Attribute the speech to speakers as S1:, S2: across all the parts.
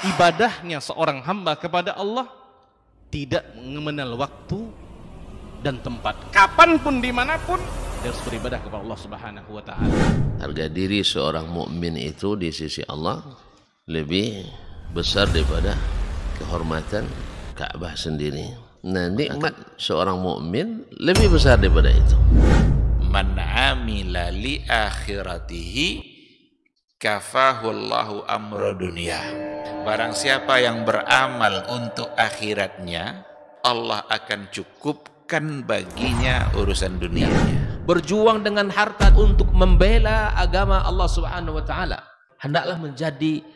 S1: ibadahnya seorang hamba kepada Allah tidak mengenal waktu dan tempat. Kapanpun, dimanapun, dia harus beribadah kepada Allah Subhanahu wa Ta'ala.
S2: Harga diri seorang mukmin itu di sisi Allah lebih besar daripada kehormatan Ka'bah sendiri. Nah, nikmat seorang mukmin lebih besar daripada itu.
S3: Man amila li akhiratihi kafahu Allahu amra dunia. Barang siapa yang beramal untuk akhiratnya, Allah akan cukupkan baginya urusan dunianya.
S4: Berjuang dengan harta untuk membela agama Allah Subhanahu wa Ta'ala, hendaklah menjadi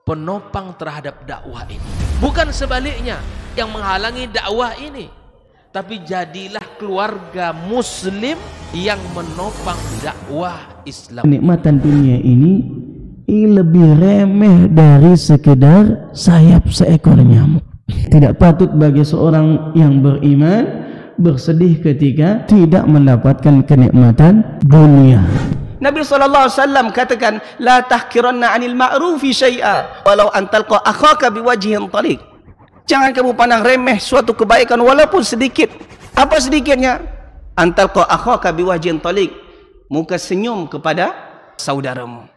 S4: penopang terhadap dakwah ini, bukan sebaliknya yang menghalangi dakwah ini, tapi jadilah keluarga muslim yang menopang dakwah Islam.
S5: Kenikmatan dunia ini lebih remeh dari sekedar sayap seekor nyamuk. Tidak patut bagi seorang yang beriman bersedih ketika tidak mendapatkan kenikmatan dunia.
S6: Nabi SAW katakan, la tahkiranna 'anil ma'rufi syai'a walau an talqa akhaka biwajhin taliq. Jangan kamu pandang remeh suatu kebaikan walaupun sedikit. Apa sedikitnya? An talqa akhaka biwajhin taliq, muka senyum kepada saudaramu.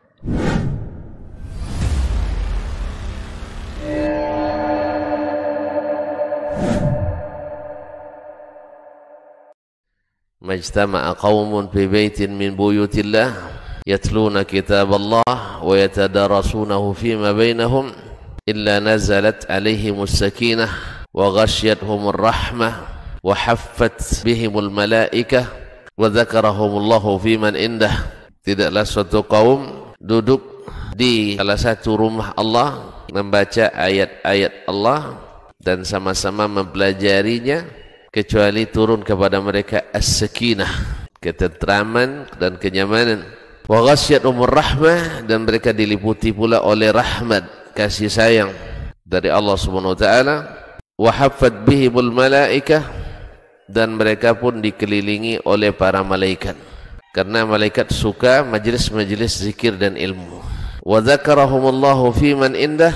S2: Majtama'a qaumun fi baitin min buyutillah yatluna kitab Allah wa yatadarasunahu fima bainahum illa nazalat alaihimus sakinah wa ghasyiyatuhumur rahmah wa haffat bihimul malaikah wa dzakarahumullahu fiman indah. Tidaklah suatu kaum duduk di salah satu rumah Allah membaca ayat-ayat Allah dan sama-sama mempelajarinya, kecuali turun kepada mereka as-sakinah, ketentraman dan kenyamanan. Wa ghasyiyatuhumur rahmah, dan mereka diliputi pula oleh rahmat, kasih sayang dari Allah Subhanahu wa taala. Wa haffat bihimul malaikah, dan mereka pun dikelilingi oleh para malaikat, karena malaikat suka majlis-majlis zikir dan ilmu. Wa dzakarahumullahu fiman indah,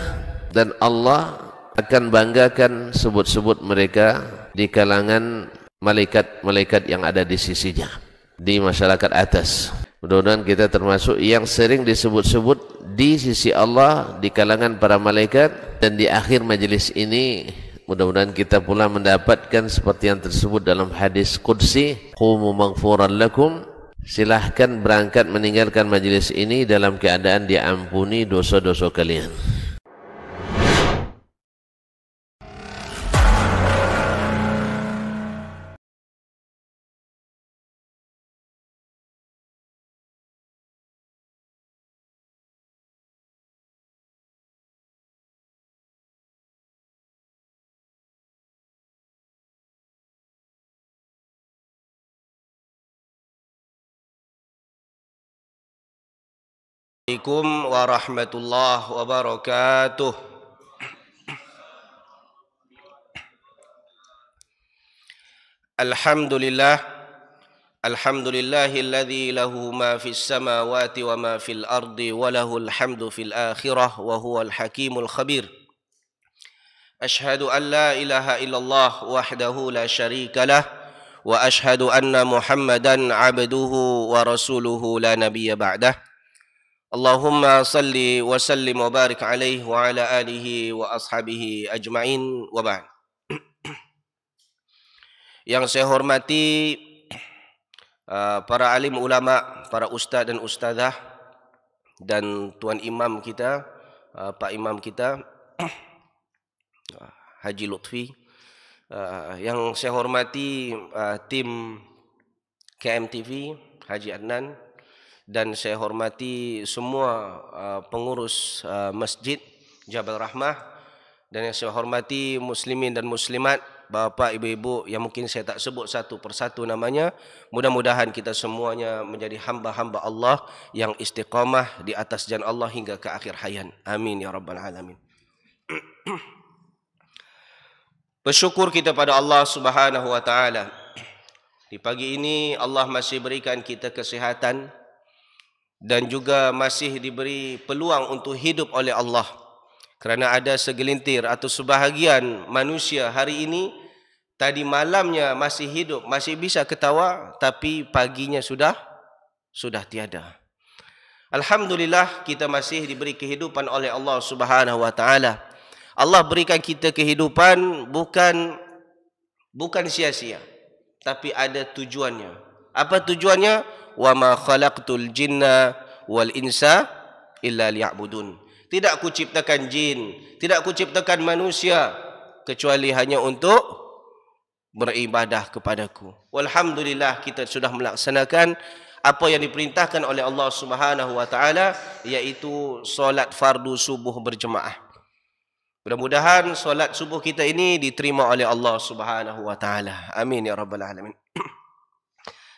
S2: dan Allah akan banggakan sebut-sebut mereka di kalangan malaikat-malaikat yang ada di sisinya, di masyarakat atas. Mudah-mudahan kita termasuk yang sering disebut-sebut di sisi Allah, di kalangan para malaikat. Dan di akhir majlis ini mudah-mudahan kita pula mendapatkan seperti yang tersebut dalam hadis qudsi, qumu maghfuran lakum, silahkan berangkat meninggalkan majlis ini dalam keadaan diampuni dosa-dosa kalian.
S6: Assalamualaikum warahmatullahi wabarakatuh. Alhamdulillahilladzi lahu ma fis samawati wa ma fil ardi wa lahul hamdu fil akhirah wa huwal hakimul khabir. Ashhadu an la ilaha illallah wahdahu la syarika lah wa ashhadu anna Muhammadan abduhu wa rasuluhu la nabiyya ba'dah. Allahumma salli wa sallim wa barik alaihi wa ala alihi wa ashabihi ajma'in wa ba'd. Yang saya hormati para alim ulama, para ustaz dan ustazah, dan tuan imam kita, pak imam kita Haji Lutfi. Yang saya hormati tim KMTV Haji Adnan, dan saya hormati semua pengurus masjid Jabal Rahmah, dan yang saya hormati muslimin dan muslimat, bapak, ibu-ibu yang mungkin saya tak sebut satu persatu namanya. Mudah-mudahan kita semuanya menjadi hamba-hamba Allah yang istiqamah di atas jalan Allah hingga ke akhir hayat. Amin ya rabbal alamin. Bersyukur kita pada Allah Subhanahu wa taala. Di pagi ini Allah masih berikan kita kesihatan dan juga masih diberi peluang untuk hidup oleh Allah. Kerana ada segelintir atau sebahagian manusia hari ini, tadi malamnya masih hidup, masih bisa ketawa, tapi paginya sudah tiada. Alhamdulillah kita masih diberi kehidupan oleh Allah Subhanahu wa taala. Allah berikan kita kehidupan bukan sia-sia, tapi ada tujuannya. Apa tujuannya? Wa ma khalaqtul jinna wal insa illa liya'budun. Tidak aku ciptakan jin, tidak aku ciptakan manusia kecuali hanya untuk beribadah kepadaku. Walhamdulillah kita sudah melaksanakan apa yang diperintahkan oleh Allah Subhanahu wa taala, yaitu solat fardu subuh berjemaah. Mudah-mudahan solat subuh kita ini diterima oleh Allah Subhanahu wa taala. Amin ya rabbal alamin.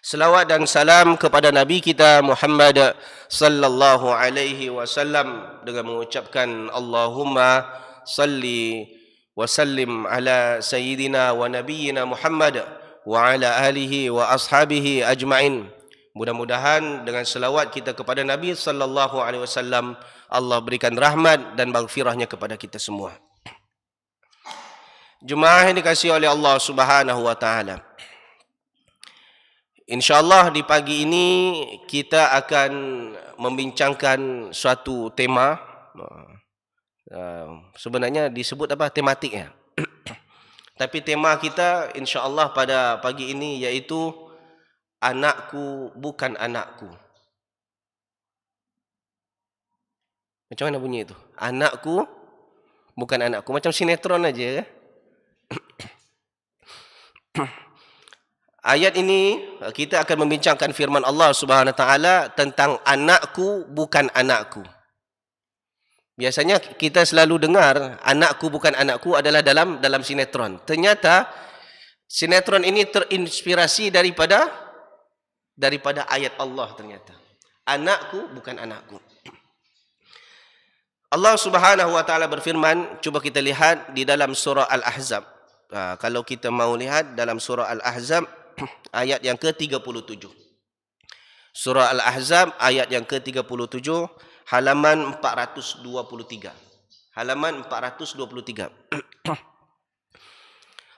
S6: Selawat dan salam kepada Nabi kita Muhammad sallallahu alaihi wasallam dengan mengucapkan Allahumma salli wa sallim ala sayyidina wa nabiyyina Muhammad wa ala alihi wa ashabihi ajma'in. Mudah-mudahan dengan selawat kita kepada Nabi sallallahu alaihi wasallam, Allah berikan rahmat dan maghfirahnya kepada kita semua. Jemaah yang dikasihi oleh Allah Subhanahu wa taala. InsyaAllah di pagi ini kita akan membincangkan suatu tema. Sebenarnya disebut apa? Tematik ya. Tapi tema kita insyaAllah pada pagi ini yaitu anakku bukan anakku. Macam mana bunyi itu? Anakku bukan anakku. Macam sinetron aja ya. Ayat ini kita akan membincangkan firman Allah Subhanahu wa taala tentang anakku bukan anakku. Biasanya kita selalu dengar anakku bukan anakku adalah dalam sinetron. Ternyata sinetron ini terinspirasi daripada ayat Allah ternyata. Anakku bukan anakku. Allah Subhanahu wa taala berfirman, cuba kita lihat di dalam surah Al-Ahzab. Kalau kita mau lihat dalam surah Al-Ahzab ayat yang ke-37. Surah Al-Ahzab ayat yang ke-37, halaman 423. Halaman 423.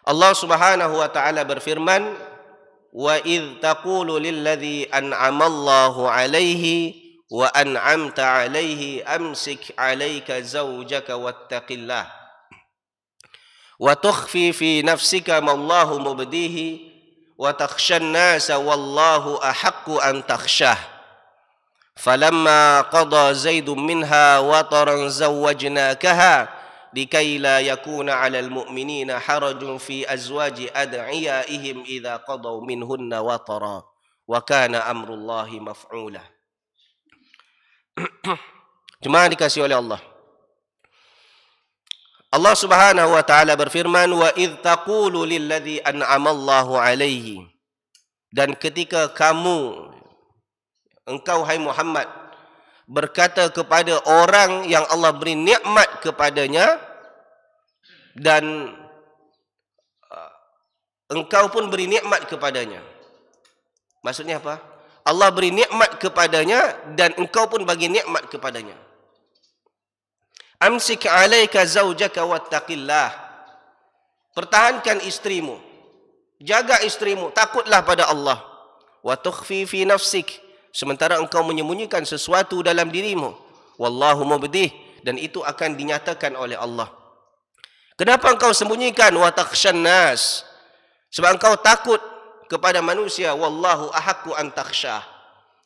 S6: Allah Subhanahu wa taala berfirman, "Wa idz taqulu lilladzi an'ama Allahu 'alaihi wa an'amta 'alaihi amsik 'alaika zawjaka wattaqillah wa tukhfi fi nafsika ma Allahu mubdihi wa takhshan nasa wallahu ahaqqu an takhshah falamma qada zaidun minha wataran zawwajnakaha likay la yakuna 'alal mu'minina harajun fi azwaji ad'iyaihim idza qadaw minhunna watara wa kana amrullahi maf'ula." Jemaah dikasihi oleh Allah. Allah Subhanahu wa taala berfirman, "Wa idz taqulu lilladzi an'ama Allahu 'alaihi." Dan ketika engkau hai Muhammad berkata kepada orang yang Allah beri nikmat kepadanya dan engkau pun beri nikmat kepadanya. Maksudnya apa? Allah beri nikmat kepadanya dan engkau pun bagi nikmat kepadanya. Amsik 'alaika zawjaka wattaqillah. Pertahankan istrimu. Jaga istrimu, takutlah pada Allah. Wa tukhfi fi nafsik. Sementara engkau menyembunyikan sesuatu dalam dirimu. Wallahu mubdih, dan itu akan dinyatakan oleh Allah. Kenapa engkau sembunyikan? Wa takhshan nas. Sebab engkau takut kepada manusia. Wallahu ahaqqu an takhshah.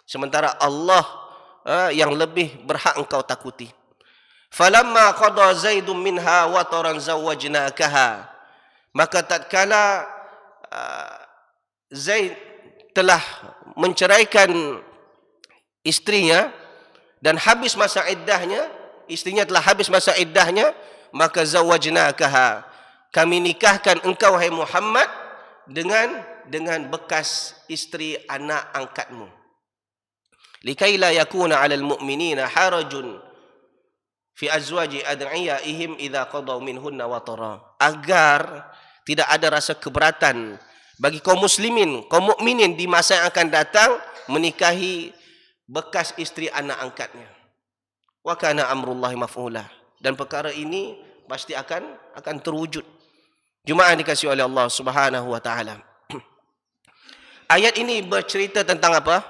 S6: Sementara Allah yang lebih berhak engkau takuti. Falamma qada zaidun minha wataran zawwajnakaha. Maka tatkala Zaid telah menceraikan istrinya dan habis masa iddahnya, istrinya telah habis masa iddahnya, maka zawwajnakaha, kami nikahkan engkau hai Muhammad dengan bekas istri anak angkatmu. Likai la yakuna 'alal mu'minina harajun fi azwaji ad'iyaihim idza qadaw minhunna watara. Agar tidak ada rasa keberatan bagi kaum muslimin, kaum mukminin di masa yang akan datang menikahi bekas istri anak angkatnya. Wa kana amrullahi maf'ula. Dan perkara ini pasti akan terwujud. Jemaah yang dikasihi oleh Allah Subhanahu wa taala. Ayat ini bercerita tentang apa?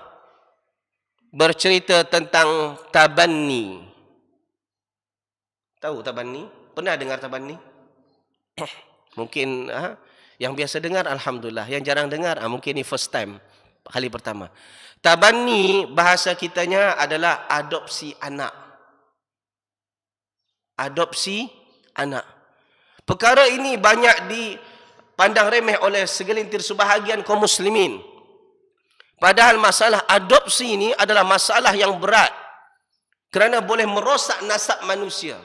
S6: Bercerita tentang tabanni. Tahu tabanni? Pernah dengar tabanni? Mungkin yang biasa dengar alhamdulillah, yang jarang dengar mungkin ini first time, kali pertama. Tabanni bahasa kitanya adalah adopsi anak. Adopsi anak. Perkara ini banyak dipandang remeh oleh segelintir sebahagian kaum muslimin. Padahal masalah adopsi ini adalah masalah yang berat. Kerana boleh merosak nasab manusia.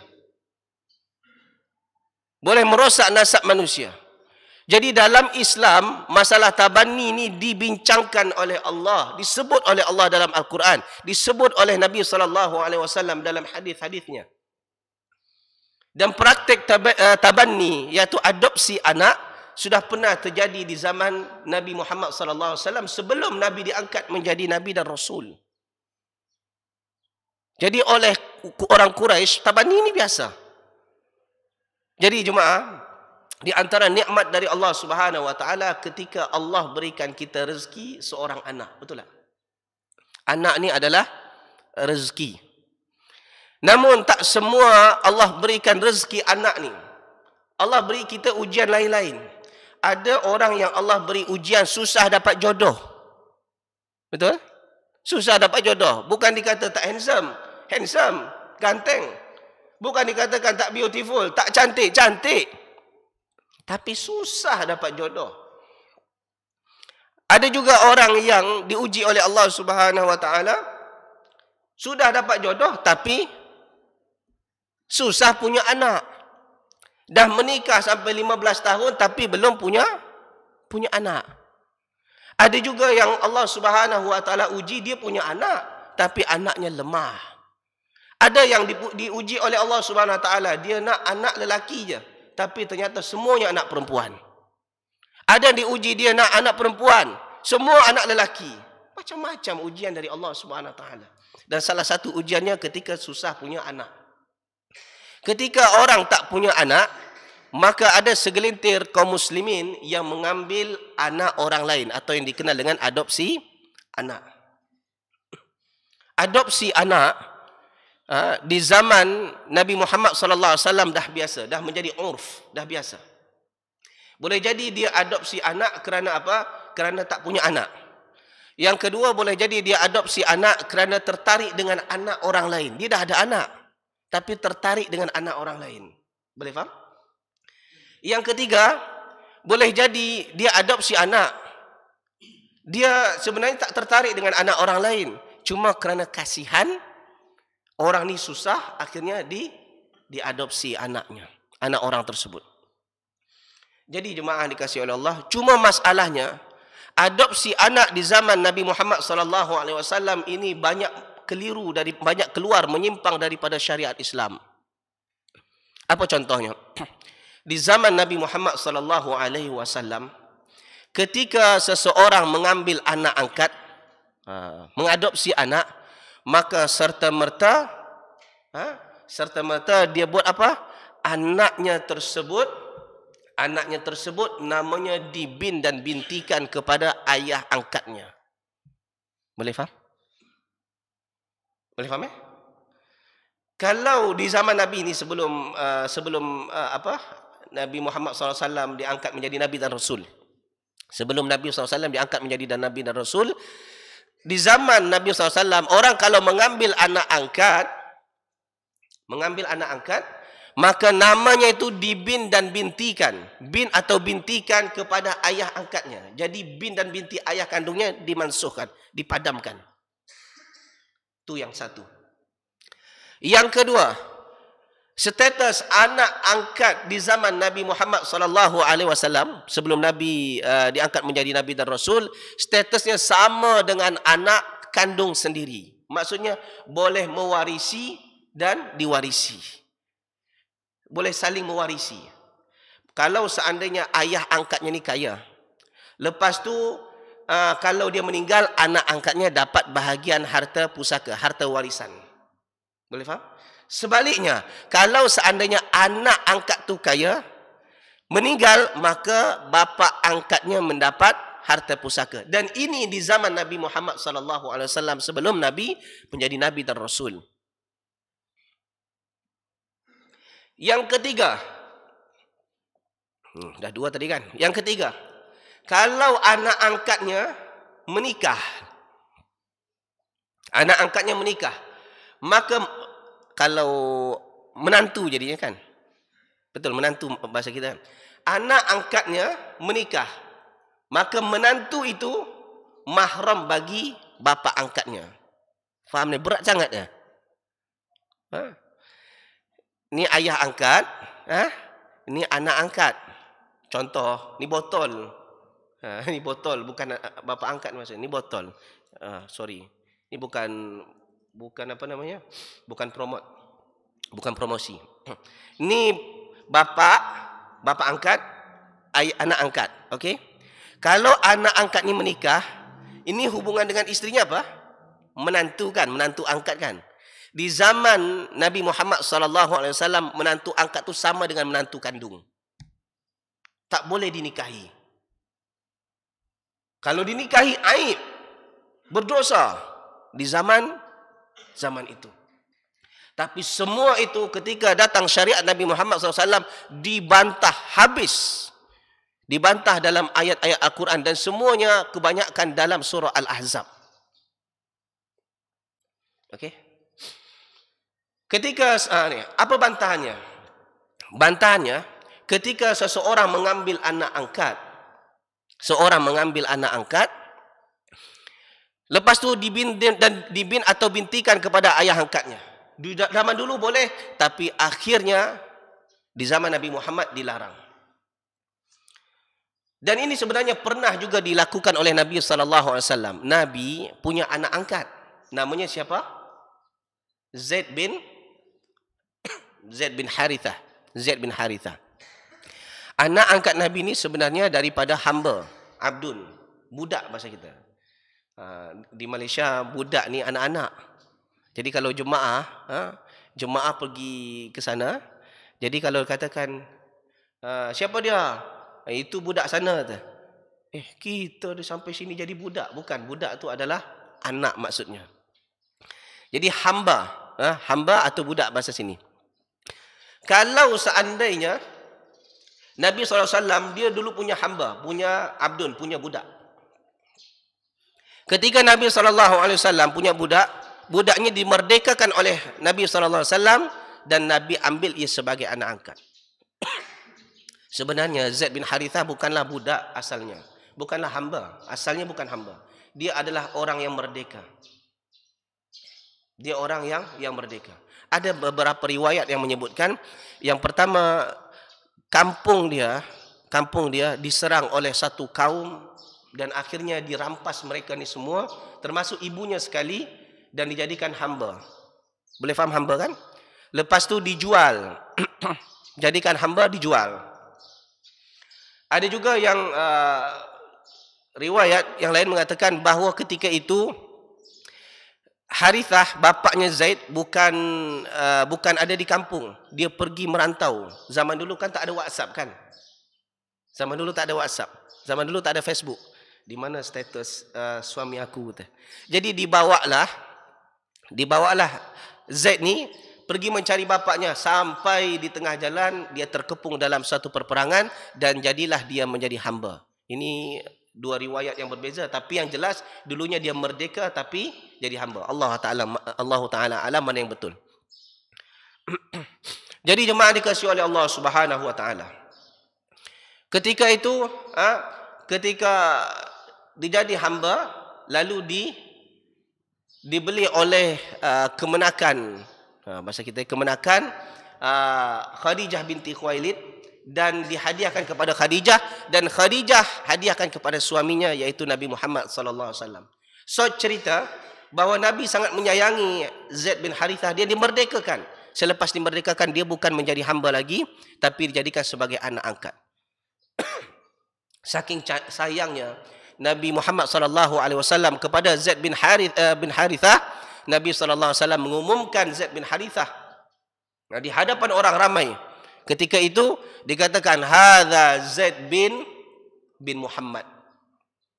S6: Boleh merosak nasab manusia. Jadi dalam Islam, masalah tabanni ini dibincangkan oleh Allah, disebut oleh Allah dalam Al-Quran, disebut oleh Nabi SAW dalam hadis-hadisnya. Dan praktik tabanni, iaitu adopsi anak, sudah pernah terjadi di zaman Nabi Muhammad SAW sebelum Nabi diangkat menjadi Nabi dan Rasul. Jadi oleh orang Quraisy, tabanni ini biasa. Jadi jemaah, di antara nikmat dari Allah Subhanahu wa taala ketika Allah berikan kita rezeki seorang anak, betul tak? Anak ni adalah rezeki. Namun tak semua Allah berikan rezeki anak ni. Allah beri kita ujian lain-lain. Ada orang yang Allah beri ujian susah dapat jodoh. Betul? Susah dapat jodoh. Bukan dikata tak handsome, handsome, ganteng. Bukan dikatakan tak beautiful, tak cantik, cantik. Tapi susah dapat jodoh. Ada juga orang yang diuji oleh Allah Subhanahu wa taala sudah dapat jodoh tapi susah punya anak. Dah menikah sampai 15 tahun tapi belum punya anak. Ada juga yang Allah Subhanahu wa taala uji dia punya anak tapi anaknya lemah. Ada yang diuji oleh Allah Subhanahu wa taala dia nak anak lelaki je tapi ternyata semuanya anak perempuan. Ada yang diuji dia nak anak perempuan, semua anak lelaki. Macam-macam ujian dari Allah Subhanahu wa taala. Dan salah satu ujiannya ketika susah punya anak. Ketika orang tak punya anak, maka ada segelintir kaum muslimin yang mengambil anak orang lain atau yang dikenal dengan adopsi anak. Adopsi anak di zaman Nabi Muhammad SAW dah biasa, dah menjadi urf, dah biasa. Boleh jadi dia adopsi anak kerana apa? Kerana tak punya anak. Yang kedua, boleh jadi dia adopsi anak kerana tertarik dengan anak orang lain. Dia dah ada anak, tapi tertarik dengan anak orang lain. Boleh faham? Yang ketiga, boleh jadi dia adopsi anak. Dia sebenarnya tak tertarik dengan anak orang lain. Cuma kerana kasihan, orang ni susah, akhirnya diadopsi anaknya, anak orang tersebut. Jadi jemaah dikasihi oleh Allah, cuma masalahnya adopsi anak di zaman Nabi Muhammad SAW ini banyak keliru, banyak keluar menyimpang daripada syariat Islam. Apa contohnya? Di zaman Nabi Muhammad SAW, ketika seseorang mengambil anak angkat, mengadopsi anak, maka serta-merta dia buat apa? Anaknya tersebut namanya dibin dan bintikan kepada ayah angkatnya. Boleh faham? Boleh faham? Kalau di zaman Nabi ini sebelum Nabi Muhammad SAW diangkat menjadi Nabi dan Rasul. Sebelum Nabi SAW diangkat menjadi Nabi dan Rasul, di zaman Nabi SAW, orang kalau mengambil anak angkat, maka namanya itu dibin dan bintikan. Bin atau bintikan kepada ayah angkatnya. Jadi bin dan binti ayah kandungnya dimansuhkan, dipadamkan. Itu yang satu. Yang kedua, status anak angkat di zaman Nabi Muhammad SAW sebelum Nabi diangkat menjadi Nabi dan Rasul, statusnya sama dengan anak kandung sendiri. Maksudnya boleh mewarisi dan diwarisi. Boleh saling mewarisi. Kalau seandainya ayah angkatnya ni kaya, lepas tu kalau dia meninggal, anak angkatnya dapat bahagian harta pusaka, harta warisan. Boleh faham? Sebaliknya, kalau seandainya anak angkat tu kaya, meninggal, maka bapa angkatnya mendapat harta pusaka. Dan ini di zaman Nabi Muhammad SAW, sebelum Nabi menjadi Nabi dan Rasul. Yang ketiga, dah dua tadi kan. Yang ketiga, kalau anak angkatnya menikah, maka kalau menantu jadinya kan, betul, menantu bahasa kita, anak angkatnya menikah, maka menantu itu mahram bagi bapa angkatnya. Faham ni? Berat sangat ya. Ni ayah angkat, ni anak angkat. Contoh, ni botol. Ni botol, bukan bapa angkat maksudnya. Ni botol. Sorry. Ni bukan apa namanya? Bukan promosi. Ni bapa angkat, anak angkat. Okey? Kalau anak angkat ni menikah, ini hubungan dengan istrinya apa? Menantu kan, menantu angkat kan. Di zaman Nabi Muhammad SAW, menantu angkat tu sama dengan menantu kandung. Tak boleh dinikahi. Kalau dinikahi, aib, berdosa di zaman itu. Tapi semua itu ketika datang syariat Nabi Muhammad SAW dibantah habis. Dibantah dalam ayat-ayat Al-Quran dan semuanya kebanyakan dalam surah Al-Ahzab. Okey. Ketika apa bantahannya? Bantahannya ketika seseorang mengambil anak angkat. Lepas tu dibin atau bintikan kepada ayah angkatnya. Di zaman dulu boleh, tapi akhirnya di zaman Nabi Muhammad dilarang. Dan ini sebenarnya pernah juga dilakukan oleh Nabi SAW. Nabi punya anak angkat. Namanya siapa? Zaid bin Harithah. Anak angkat Nabi ni sebenarnya daripada hamba, abdun, budak bahasa kita. Di Malaysia budak ni anak-anak. Jadi kalau jemaah pergi ke sana, jadi kalau katakan siapa dia? Itu budak sana tu. Kita dah sampai sini jadi budak. Bukan, budak tu adalah anak maksudnya. Jadi hamba atau budak bahasa sini. Kalau seandainya Nabi SAW dia dulu punya hamba, punya abdun, punya budak. Ketika Nabi SAW punya budak, budaknya dimerdekakan oleh Nabi SAW dan Nabi ambil ia sebagai anak angkat. Sebenarnya Zaid bin Harithah bukanlah budak asalnya, bukanlah hamba, asalnya bukan hamba. Dia adalah orang yang merdeka. Dia orang yang merdeka. Ada beberapa riwayat yang menyebutkan, yang pertama kampung dia diserang oleh satu kaum dan akhirnya dirampas mereka ni semua, termasuk ibunya sekali, dan dijadikan hamba. Boleh faham hamba kan? Lepas tu dijual. Jadikan hamba, dijual. Ada juga yang riwayat yang lain mengatakan bahawa ketika itu Harithah, bapaknya Zaid, bukan ada di kampung. Dia pergi merantau. Zaman dulu kan tak ada WhatsApp kan? Zaman dulu tak ada WhatsApp. Zaman dulu tak ada Facebook. Di mana status suami aku tu. Jadi dibawalah Zaid ni pergi mencari bapaknya. Sampai di tengah jalan dia terkepung dalam satu perperangan dan jadilah dia menjadi hamba. Ini dua riwayat yang berbeza, tapi yang jelas dulunya dia merdeka tapi jadi hamba. Allah Taala alam mana yang betul. Jadi jemaah dikasihi oleh Allah Subhanahu wa taala. Ketika itu ketika dijadi hamba lalu dibeli oleh kemenakan, bahasa kita kemenakan Khadijah binti Khuwailid, dan dihadiahkan kepada Khadijah, dan Khadijah hadiahkan kepada suaminya iaitu Nabi Muhammad sallallahu alaihi wasallam. So cerita bahawa Nabi sangat menyayangi Zaid bin Harithah, dia dimerdekakan. Selepas dimerdekakan dia bukan menjadi hamba lagi tapi dijadikan sebagai anak angkat. Saking sayangnya Nabi Muhammad sallallahu alaihi wasallam kepada Zaid bin Harithah, Nabi sallallahu alaihi wasallam mengumumkan Zaid bin Harithah Di hadapan orang ramai. Ketika itu dikatakan hadza Zaid bin Muhammad.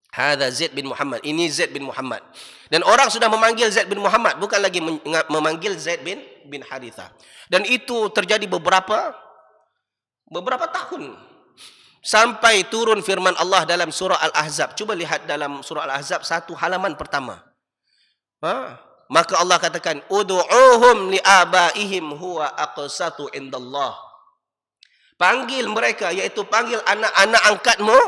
S6: Hadza Zaid bin Muhammad. Ini Zaid bin Muhammad. Dan orang sudah memanggil Zaid bin Muhammad, bukan lagi memanggil Zaid bin Harithah. Dan itu terjadi beberapa tahun. Sampai turun firman Allah dalam surah Al-Ahzab. Cuba lihat dalam surah Al-Ahzab 1 halaman pertama. Maka Allah katakan, ud'uuhum li'abaihim huwa aqsatu indallah. Panggil mereka, iaitu panggil anak-anak angkatmu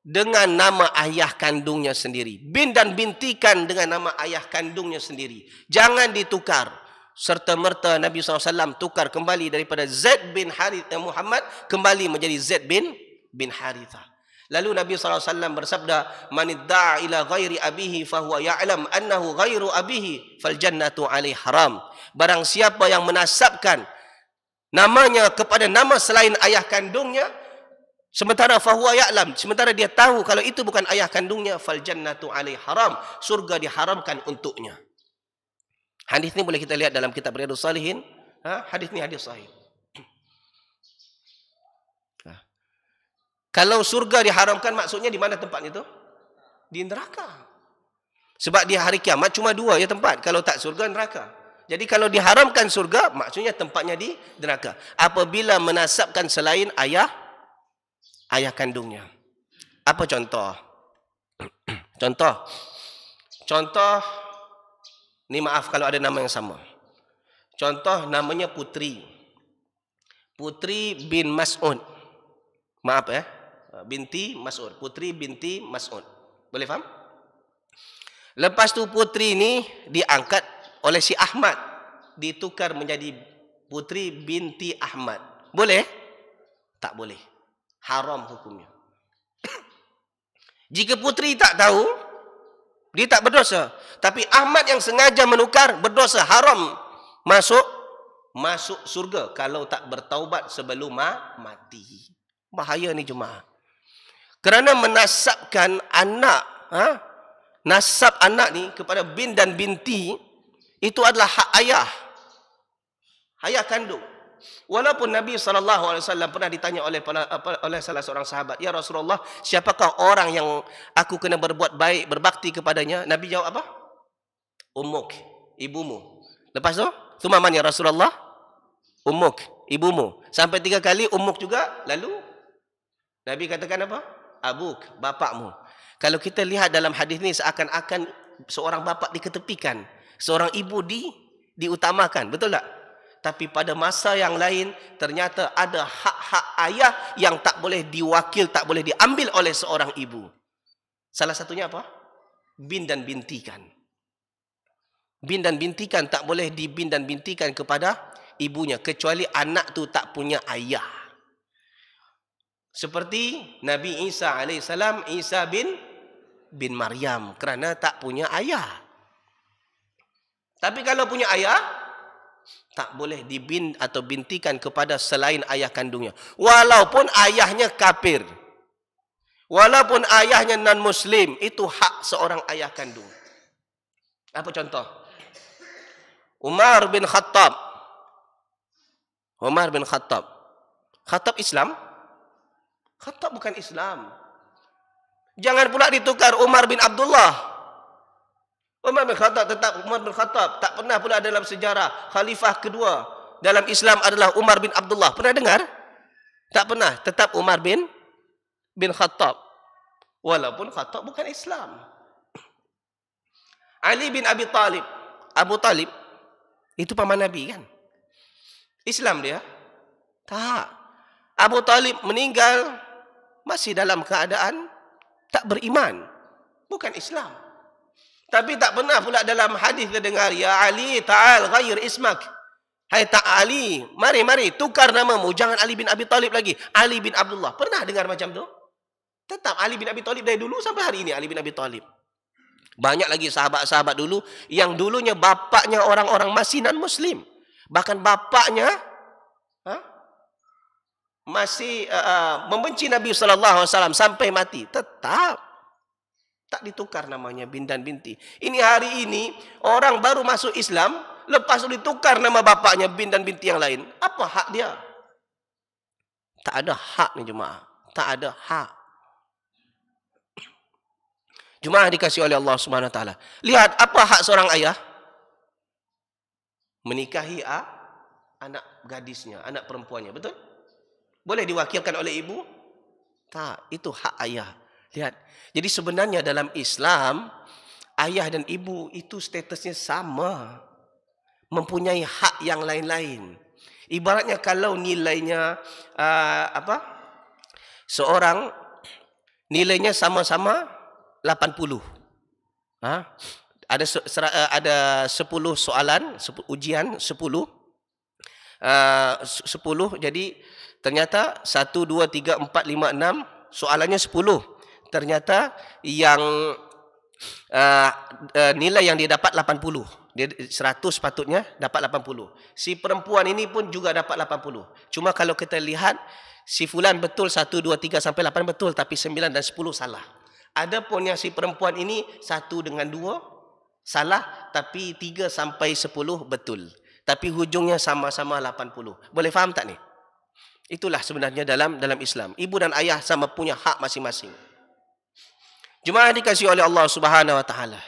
S6: dengan nama ayah kandungnya sendiri. Bin dan bintikan dengan nama ayah kandungnya sendiri. Jangan ditukar. Serta-merta Nabi SAW tukar kembali daripada Zaid bin Harithah Muhammad kembali menjadi Zaid bin Harithah. Lalu Nabi SAW bersabda, man idda'a ila ghairi abihi fahuwa ya'lam annahu ghairu abihi fal jannatu alaih haram. Barang siapa yang menasabkan namanya kepada nama selain ayah kandungnya, sementara fahuwa ya'lam, sementara dia tahu kalau itu bukan ayah kandungnya, fal jannatu alaih haram, surga diharamkan untuknya. Hadis ini boleh kita lihat dalam kitab Riyadhus Shalihin. Hadis ini hadis sahih. Kalau surga diharamkan, maksudnya di mana tempatnya itu? Di neraka. Sebab di hari kiamat cuma 2 ya tempat. Kalau tak surga, neraka. Jadi kalau diharamkan surga, maksudnya tempatnya di neraka. Apabila menasabkan selain ayah kandungnya. Apa contoh? Contoh, ni maaf kalau ada nama yang sama. Contoh namanya Putri. Putri bin Mas'ud. Maaf ya. Binti Mas'ud. Putri binti Mas'ud. Boleh faham? Lepas tu putri ini diangkat oleh si Ahmad. Ditukar menjadi Putri binti Ahmad. Boleh? Tak boleh. Haram hukumnya. Jika putri tak tahu, dia tak berdosa. Tapi Ahmad yang sengaja menukar, berdosa, haram masuk surga kalau tak bertaubat sebelum mati. Bahaya ni jemaah. Kerana menasabkan anak, nasab anak ni kepada bin dan binti, itu adalah hak ayah kandung. Walaupun Nabi SAW pernah ditanya oleh salah seorang sahabat, ya Rasulullah, siapakah orang yang aku kena berbuat baik, berbakti kepadanya? Nabi jawab apa? Ummuk, ibumu. Lepas tu, thumma man ya Rasulullah? Ummuk, ibumu. Sampai 3 kali ummuk juga, lalu Nabi katakan apa? Abuk, bapakmu. Kalau kita lihat dalam hadis ni, seakan-akan seorang bapak diketepikan, seorang ibu diutamakan, betul tak? Tapi pada masa yang lain, ternyata ada hak-hak ayah yang tak boleh diwakil, tak boleh diambil oleh seorang ibu. Salah satunya apa? Bin dan bintikan. Bin dan bintikan tak boleh dibin dan bintikan kepada ibunya, kecuali anak tu tak punya ayah. Seperti Nabi Isa alaihissalam, Isa bin Maryam, kerana tak punya ayah. Tapi kalau punya ayah, tak boleh dibin atau bintikan kepada selain ayah kandungnya. Walaupun ayahnya kafir. Walaupun ayahnya non-muslim, itu hak seorang ayah kandung. Apa contoh? Umar bin Khattab. Khattab Islam? Khattab bukan Islam. Jangan pula ditukar Umar bin Abdullah. Umar bin Khattab tetap Umar bin Khattab. Tak pernah pula dalam sejarah khalifah kedua dalam Islam adalah Umar bin Abdullah. Pernah dengar? Tak pernah. Tetap Umar bin Khattab. Walaupun Khattab bukan Islam. Ali bin Abi Talib. Abu Talib. Itu paman Nabi kan? Islam dia? Tak. Abu Talib meninggal masih dalam keadaan tak beriman. Bukan Islam. Tapi tak pernah pula dalam hadis dia dengar, ya Ali ta'al ghair ismak. Hai Ali, mari tukar namamu, jangan Ali bin Abi Talib lagi, Ali bin Abdullah. Pernah dengar macam tu? Tetap Ali bin Abi Talib dari dulu sampai hari ini Ali bin Abi Talib. Banyak lagi sahabat-sahabat dulu yang dulunya bapaknya orang-orang masih non-muslim. Bahkan bapaknya masih membenci Nabi SAW sampai mati. Tetap tak ditukar namanya bin dan binti. Ini hari ini orang baru masuk Islam, lepas itu ditukar nama bapaknya bin dan binti yang lain. Apa hak dia? Tak ada hak ni jemaah. Tak ada hak. Jemaah dikasihi oleh Allah Subhanahu Wa Taala. Lihat apa hak seorang ayah? Menikahi anak gadisnya, anak perempuannya, betul? Boleh diwakilkan oleh ibu? Tak, itu hak ayah. Lihat. Jadi sebenarnya dalam Islam, ayah dan ibu itu statusnya sama. Mempunyai hak yang lain-lain. Ibaratnya kalau nilainya seorang nilainya sama-sama 80. Ada 10 soalan, ujian 10. 10, jadi ternyata 1, 2, 3, 4, 5, 6 soalannya 10. Ternyata yang nilai yang dia dapat 80. Dia 100 patutnya dapat 80. Si perempuan ini pun juga dapat 80. Cuma kalau kita lihat si fulan betul 1, 2, 3 sampai 8 betul, tapi 9 dan 10 salah. Adapun yang si perempuan ini 1 dengan 2 salah, tapi 3 sampai 10 betul. Tapi hujungnya sama-sama 80. Boleh faham tak ni? Itulah sebenarnya dalam Islam. Ibu dan ayah sama punya hak masing-masing. Jemaah dikasihi oleh Allah Subhanahu Wa Taala.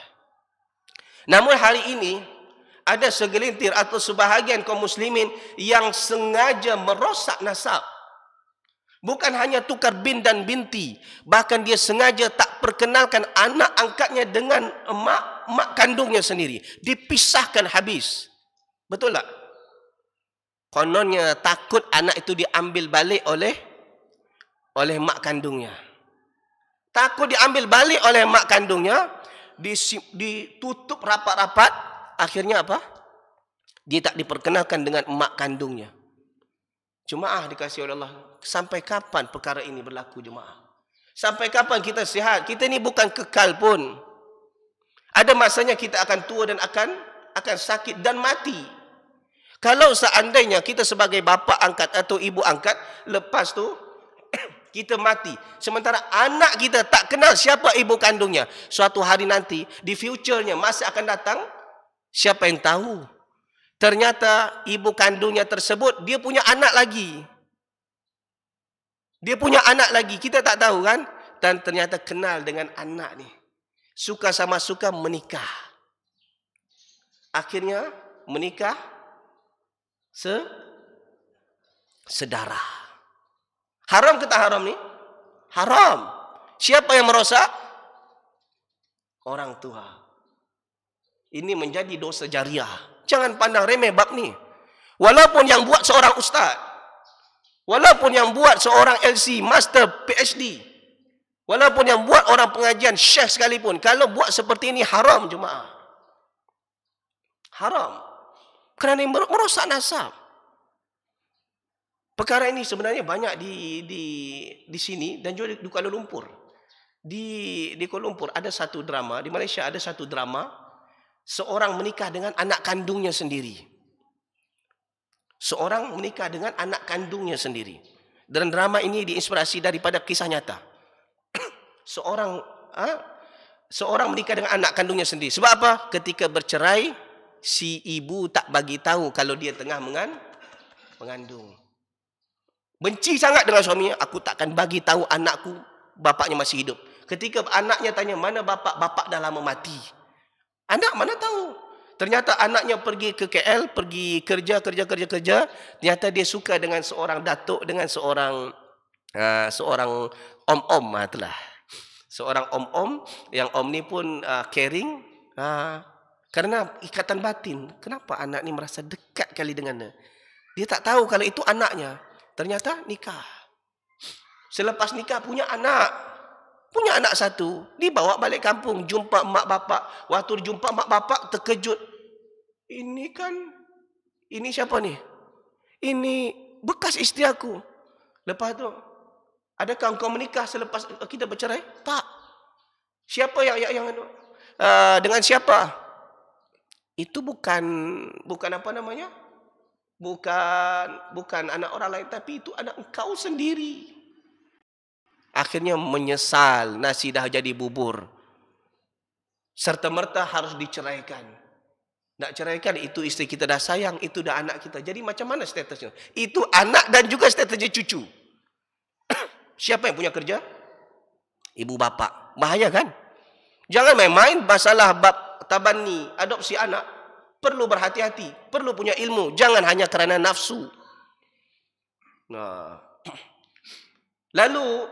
S6: Namun hari ini ada segelintir atau sebahagian kaum muslimin yang sengaja merosak nasab. Bukan hanya tukar bin dan binti, bahkan dia sengaja tak perkenalkan anak angkatnya dengan mak kandungnya sendiri. Dipisahkan habis. Betul tak? Kononnya takut anak itu diambil balik oleh mak kandungnya. Takut diambil balik oleh mak kandungnya, ditutup rapat-rapat, akhirnya apa? Dia tak diperkenalkan dengan mak kandungnya. Jemaah dikasihi oleh Allah, sampai kapan perkara ini berlaku jemaah? Sampai kapan kita sihat? Kita ni bukan kekal pun. Ada masanya kita akan tua dan akan sakit dan mati. Kalau seandainya kita sebagai bapa angkat atau ibu angkat, lepas tu kita mati. Sementara anak kita tak kenal siapa ibu kandungnya. Suatu hari nanti, di future-nya masih akan datang, siapa yang tahu? Ternyata ibu kandungnya tersebut, dia punya anak lagi. Dia punya anak lagi, kita tak tahu kan? Dan ternyata kenal dengan anak ni. Suka sama suka menikah. Akhirnya menikah sedarah. Haram ke tak haram ni? Haram. Siapa yang merosak? Orang tua. Ini menjadi dosa jariah. Jangan pandang remeh bab ni. Walaupun yang buat seorang ustaz, walaupun yang buat seorang LC, master, PhD, walaupun yang buat orang pengajian, syekh sekalipun, kalau buat seperti ini haram jemaah. Haram. Kerana merosak nasab. Perkara ini sebenarnya banyak di sini dan juga di Kuala Lumpur. Di Kuala Lumpur ada satu drama, di Malaysia ada satu drama, seorang menikah dengan anak kandungnya sendiri. Seorang menikah dengan anak kandungnya sendiri. Dan drama ini diinspirasi daripada kisah nyata. Seorang menikah dengan anak kandungnya sendiri. Sebab apa? Ketika bercerai, si ibu tak bagi tahu kalau dia tengah mengandung. Benci sangat dengan suaminya. Aku takkan bagi tahu anakku bapaknya masih hidup. Ketika anaknya tanya mana bapak dah lama mati. Anak mana tahu? Ternyata anaknya pergi ke KL, pergi kerja. Ternyata dia suka dengan seorang datuk, dengan seorang om-om. Itulah. Seorang om-om, yang om ni pun caring. Karena ikatan batin. Kenapa anak ni merasa dekat kali dengannya? Dia tak tahu kalau itu anaknya. Ternyata nikah. Selepas nikah punya anak. Punya anak satu, dibawa balik kampung, jumpa mak bapak. Waktu jumpa mak bapak, terkejut. Ini siapa ni? Ini bekas isteri aku. Lepas tu, adakah engkau menikah selepas kita bercerai? Tak. Siapa yang dengan siapa? Itu bukan apa namanya? Bukan anak orang lain, tapi itu anak engkau sendiri. Akhirnya menyesal, nasi dah jadi bubur. Serta-merta harus diceraikan. Nak ceraikan, itu isteri kita dah sayang, itu dah anak kita. Jadi macam mana statusnya? Itu anak dan juga statusnya cucu. Siapa yang punya kerja? Ibu bapa. Bahaya kan? Jangan main-main masalah bab tabani, adopsi anak. Perlu berhati-hati, perlu punya ilmu. Jangan hanya kerana nafsu. Nah. Lalu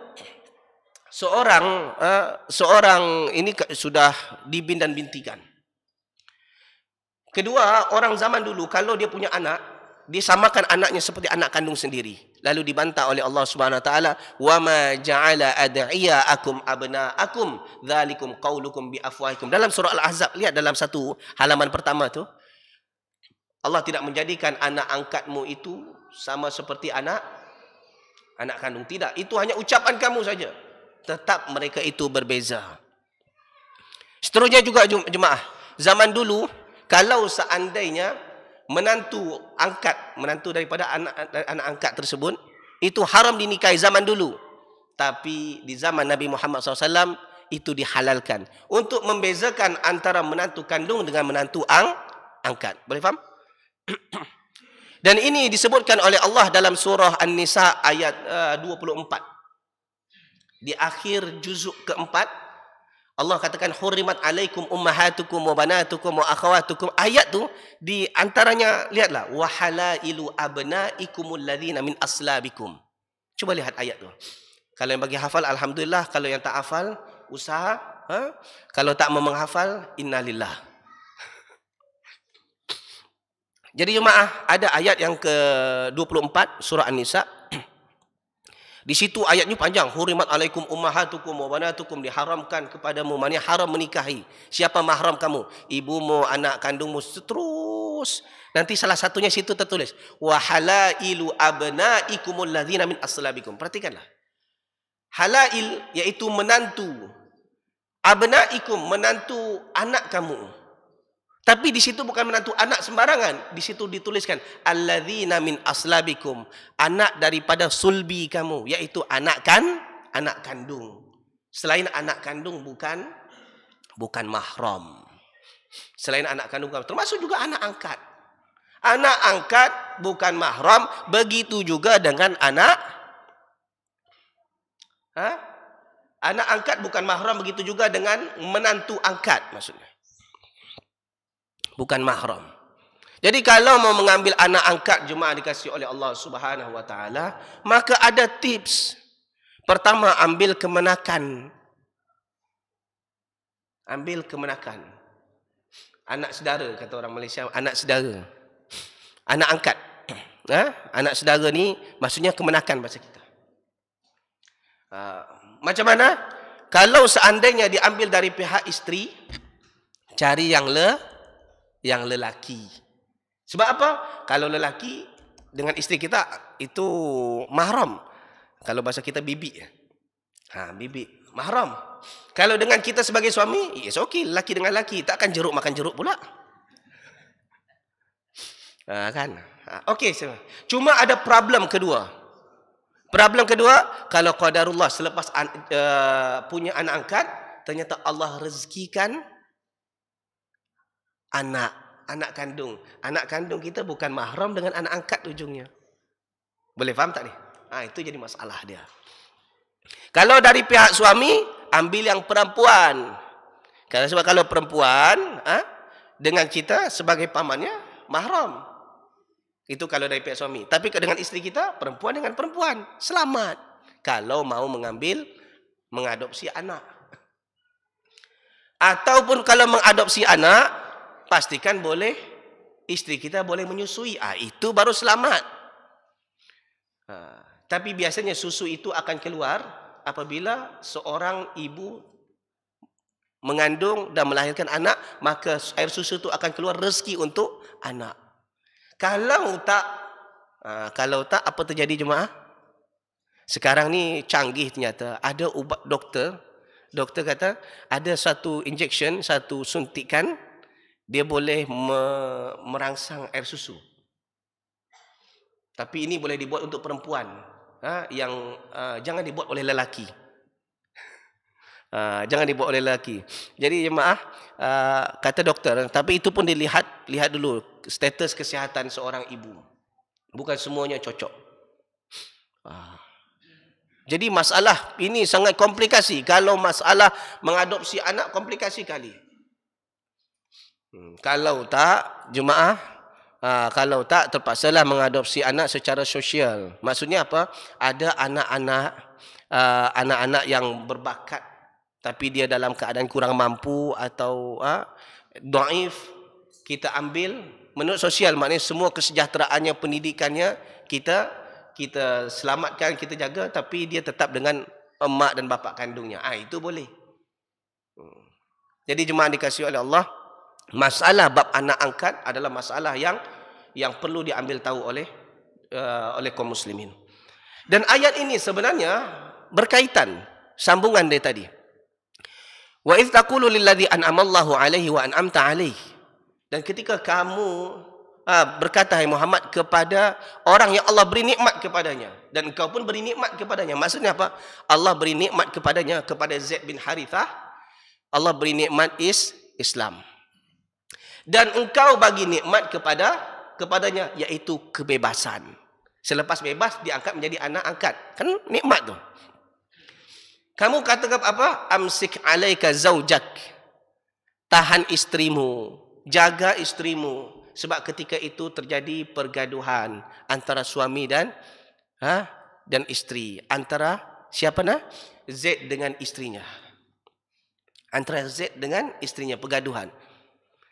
S6: seorang ini sudah dibin dan bintikan. Kedua, orang zaman dulu kalau dia punya anak, disamakan anaknya seperti anak kandung sendiri. Lalu dibantah oleh Allah Subhanahu wa taala, "Wa ma ja'ala ad'iyaakum abna'akum, dzalikum qaulukum bi afwahikum." Dalam surah Al-Ahzab, lihat dalam satu halaman pertama tu, Allah tidak menjadikan anak angkatmu itu sama seperti anak kandung. Tidak, itu hanya ucapan kamu saja. Tetap mereka itu berbeza. Seterusnya juga jemaah, zaman dulu kalau seandainya menantu daripada anak angkat tersebut, itu haram dinikahi zaman dulu. Tapi di zaman Nabi Muhammad SAW, itu dihalalkan. Untuk membezakan antara menantu kandung dengan menantu angkat. Boleh faham? Dan ini disebutkan oleh Allah dalam surah An-Nisa ayat 24. Di akhir juzuk keempat, Allah katakan hurrimat alaikum ummahatukum wa banatukum wa akhawatukum. Ayat tu di antaranya lihatlah, wa halailu abnaikumul ladzina min aslabikum. Cuba lihat ayat tu. Kalau yang bagi hafal alhamdulillah, kalau yang tak hafal usaha, kalau tak mau menghafal innalillah. Jadi jemaah, ada ayat yang ke-24 surah An-Nisa. Di situ ayatnya panjang. Hurimat alaikum ummahatukum wa banatukum, diharamkan kepadamu, maknanya haram menikahi. Siapa mahram kamu? Ibumu, anak kandungmu, terus. Nanti salah satunya situ tertulis wa halailu abnaikumul ladzina min aslabikum. Perhatikanlah. Halail iaitu menantu. Abnaikum, menantu anak kamu. Tapi di situ bukan menantu anak sembarangan. Di situ dituliskan alladzina min aslabikum, anak daripada sulbi kamu, iaitu anak kandung. Selain anak kandung bukan mahram. Selain anak kandung kamu, termasuk juga anak angkat. Anak angkat bukan mahram, begitu juga dengan anak angkat bukan mahram, begitu juga dengan menantu angkat maksudnya. Bukan mahram. Jadi kalau mau mengambil anak angkat jemaah dikasih oleh Allah Subhanahu wa taala, maka ada tips. Pertama, ambil kemenakan. Ambil kemenakan. Anak saudara, kata orang Malaysia, anak saudara. Anak angkat. Anak saudara ni maksudnya kemenakan bahasa kita. Macam mana? Kalau seandainya diambil dari pihak isteri, cari yang lelaki. Sebab apa? Kalau lelaki dengan isteri kita itu mahram. Kalau bahasa kita bibi. Bibi mahram. Kalau dengan kita sebagai suami, yes okey, lelaki dengan lelaki, takkan jeruk makan jeruk pula. Kan? Okey, cuma ada problem kedua. Problem kedua, kalau qadarullah selepas punya anak angkat, ternyata Allah rezekikan anak kandung. Anak kandung kita bukan mahram dengan anak angkat ujungnya. Boleh faham tak ni? Itu jadi masalah dia. Kalau dari pihak suami, ambil yang perempuan. Sebab kalau perempuan dengan kita sebagai pamannya mahram. Itu kalau dari pihak suami. Tapi dengan isteri kita, perempuan dengan perempuan. Selamat. Kalau mau mengadopsi anak. Ataupun kalau mengadopsi anak, pastikan boleh, isteri kita boleh menyusui. Itu baru selamat. Tapi biasanya susu itu akan keluar apabila seorang ibu mengandung dan melahirkan anak, maka air susu itu akan keluar rezeki untuk anak. Kalau tak, apa terjadi jemaah? Sekarang ni canggih ternyata. Ada ubat doktor kata ada satu injection, satu suntikan, dia boleh merangsang air susu. Tapi ini boleh dibuat untuk perempuan. Jangan dibuat oleh lelaki. Jangan dibawa oleh lelaki. Jadi jemaah, kata doktor, tapi itu pun lihat dulu status kesihatan seorang ibu. Bukan semuanya cocok. Jadi masalah ini sangat komplikasi. Kalau masalah mengadopsi anak, komplikasi kali. Kalau tak, jemaah, kalau tak, terpaksalah mengadopsi anak secara sosial. Maksudnya apa? Ada anak-anak yang berbakat, tapi dia dalam keadaan kurang mampu atau dhaif, kita ambil menurut sosial, maknanya semua kesejahteraannya, pendidikannya kita selamatkan, kita jaga, tapi dia tetap dengan emak dan bapa kandungnya. Itu boleh. Jadi jemaah dikasihi oleh Allah, masalah bab anak angkat adalah masalah yang perlu diambil tahu oleh kaum muslimin. Dan ayat ini sebenarnya berkaitan, sambungan dari tadi. Wa idz taqulu lilladzi an'amallahu 'alaihi wa an'amta 'alaihi. Dan ketika kamu berkata, hai Muhammad, kepada orang yang Allah beri nikmat kepadanya, dan engkau pun beri nikmat kepadanya. Maksudnya apa? Allah beri nikmat kepadanya, kepada Zaid bin Harithah, Allah beri nikmat Islam. Dan engkau bagi nikmat kepadanya, iaitu kebebasan. Selepas bebas, diangkat menjadi anak angkat. Kan nikmat tu. Kamu katakan apa? Amsik alaika zaujak. Tahan istrimu, jaga istrimu. Sebab ketika itu terjadi pergaduhan antara suami dan isteri. Antara siapa nak? Zaid dengan istrinya. Antara Zaid dengan istrinya, pergaduhan.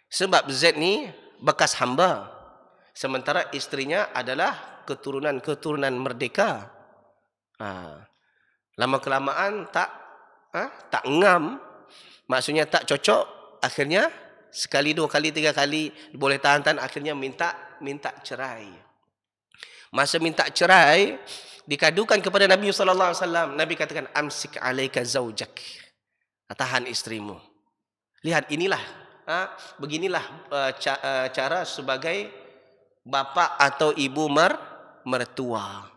S6: Sebab Zaid ni bekas hamba, sementara istrinya adalah keturunan merdeka. Lama-kelamaan tak ngam, maksudnya tak cocok, akhirnya sekali, dua kali, tiga kali boleh tahan, akhirnya minta cerai. Masa minta cerai dikadukan kepada Nabi sallallahu alaihi wasallam. Nabi katakan, amsik alaika zaujak. Tahan istrimu. Lihat, inilah beginilah cara sebagai bapa atau ibu mertua.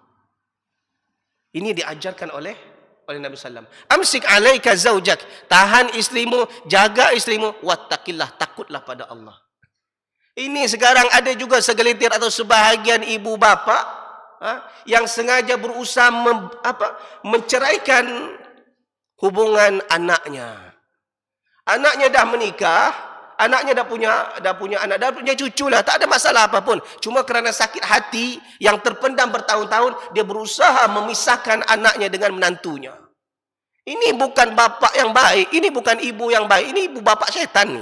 S6: Ini diajarkan oleh Nabi sallam. Amsik alaika zaujak, tahan istrimu, jaga istrimu, wattaqillah, takutlah pada Allah. Ini sekarang ada juga segelintir atau sebahagian ibu bapa yang sengaja berusaha menceraikan hubungan anaknya. Anaknya dah menikah, anaknya dah punya anak, dah punya cucu lah, tak ada masalah apapun. Cuma kerana sakit hati yang terpendam bertahun-tahun, dia berusaha memisahkan anaknya dengan menantunya. Ini bukan bapa yang baik, ini bukan ibu yang baik, ini ibu bapa syaitan ni.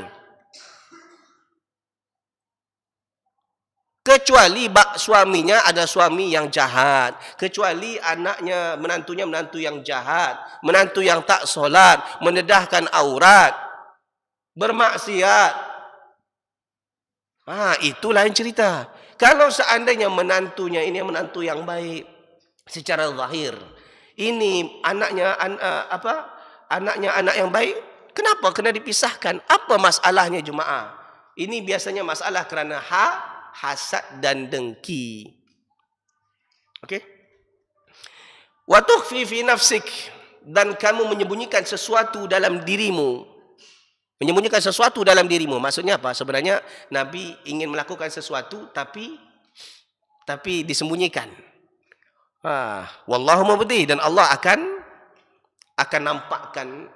S6: Kecuali suaminya ada suami yang jahat, kecuali anaknya, menantunya menantu yang jahat, menantu yang tak solat, mendedahkan aurat, bermaksiat. Itu lain cerita. Kalau seandainya menantunya ini menantu yang baik secara zahir, ini anaknya anak yang baik, kenapa kena dipisahkan? Apa masalahnya jemaah? Ini biasanya masalah kerana hasad dan dengki. Okey? Wa tukhfi fi nafsik, dan kamu menyembunyikan sesuatu dalam dirimu. Menyembunyikan sesuatu dalam dirimu. Maksudnya apa? Sebenarnya Nabi ingin melakukan sesuatu tapi disembunyikan. Wallahu mubdi, dan Allah akan nampakkan.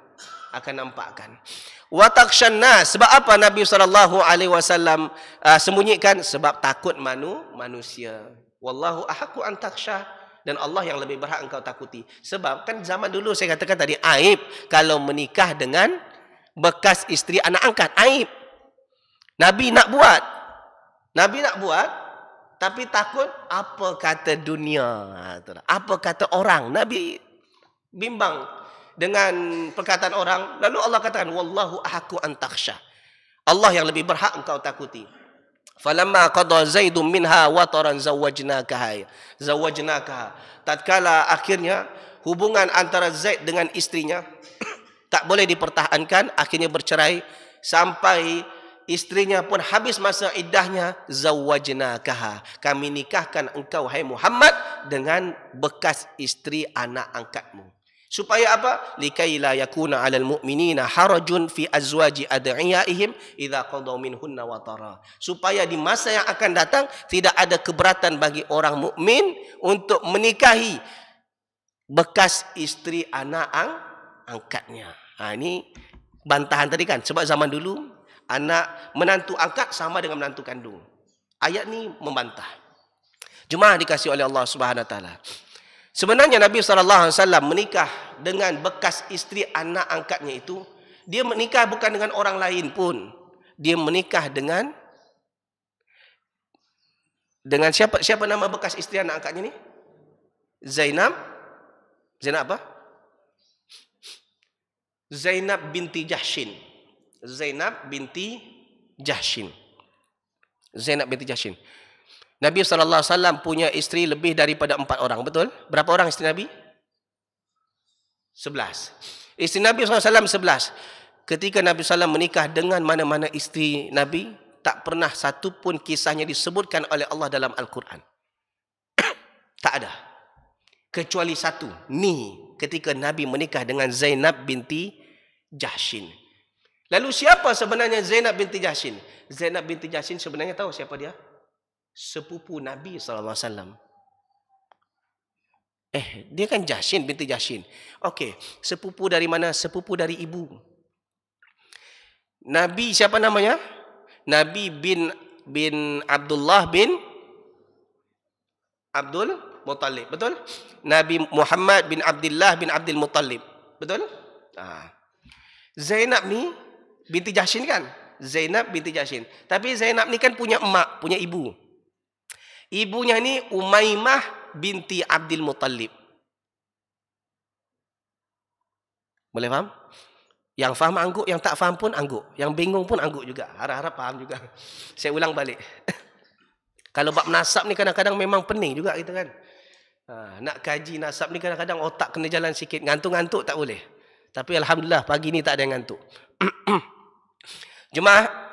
S6: Wa takshan nas, sebab apa Nabi SAW sembunyikan? Sebab takut manusia. Wallahu ahaqqu an taksha, dan Allah yang lebih berhak engkau takuti. Sebab kan zaman dulu saya katakan tadi, aib kalau menikah dengan bekas isteri anak angkat, aib. Nabi nak buat, tapi takut apa kata dunia, apa kata orang. Nabi bimbang dengan perkataan orang. Lalu Allah katakan, wallahu ahaqqu an takhsha, Allah yang lebih berhak engkau takuti. Falamma qada Zaidun minha wataran zawwajnakaha. Tatkala akhirnya hubungan antara Zaid dengan istrinya tak boleh dipertahankan, akhirnya bercerai, sampai istrinya pun habis masa iddahnya, zawwajnakaha, kami nikahkan engkau hai Muhammad dengan bekas isteri anak angkatmu. Supaya apa? Likai la yakuna 'alal mu'minina harajun fi azwaji ad'iyaihim idza qadaw minhunna watara. Supaya di masa yang akan datang tidak ada keberatan bagi orang mukmin untuk menikahi bekas isteri anak angkatnya. Ini bantahan tadi kan, sebab zaman dulu anak menantu angkat sama dengan menantu kandung. Ayat ni membantah. Jemaah dikasihi oleh Allah Subhanahu wa taala. Sebenarnya Nabi SAW menikah dengan bekas isteri anak angkatnya itu, dia menikah bukan dengan orang lain pun. Dia menikah dengan siapa nama bekas isteri anak angkatnya ni? Zainab apa? Zainab binti Jahshin. Zainab binti Jahshin. Nabi SAW punya isteri lebih daripada 4 orang, betul? Berapa orang isteri Nabi? 11. Isteri Nabi SAW 11. Ketika Nabi SAW menikah dengan mana-mana isteri Nabi, tak pernah satu pun kisahnya disebutkan oleh Allah dalam Al-Quran. Tak ada. Kecuali satu. Ni ketika Nabi menikah dengan Zainab binti Jahshin. Lalu siapa sebenarnya Zainab binti Jahshin? Zainab binti Jahshin sebenarnya tahu siapa dia? Sepupu Nabi SAW. Dia kan Jahshin binti Jahshin. Okey, sepupu dari mana? Sepupu dari ibu. Nabi siapa namanya? Nabi bin Abdullah bin Abdul Muttalib, betul? Nabi Muhammad bin Abdullah bin Abdul Muttalib, betul? Zainab ni binti Jahshin kan? Zainab binti Jahshin. Tapi Zainab ni kan punya emak, punya ibu. Ibunya ni Umaymah binti Abdul Muttalib. Boleh faham? Yang faham angguk, yang tak faham pun angguk. Yang bingung pun angguk juga. Harap-harap faham juga. Saya ulang balik. Kalau bab nasab ni kadang-kadang memang pening juga kita kan. Nak kaji nasab ni kadang-kadang otak kena jalan sikit. Ngantuk-ngantuk tak boleh. Tapi Alhamdulillah pagi ni tak ada yang ngantuk. Jemaah,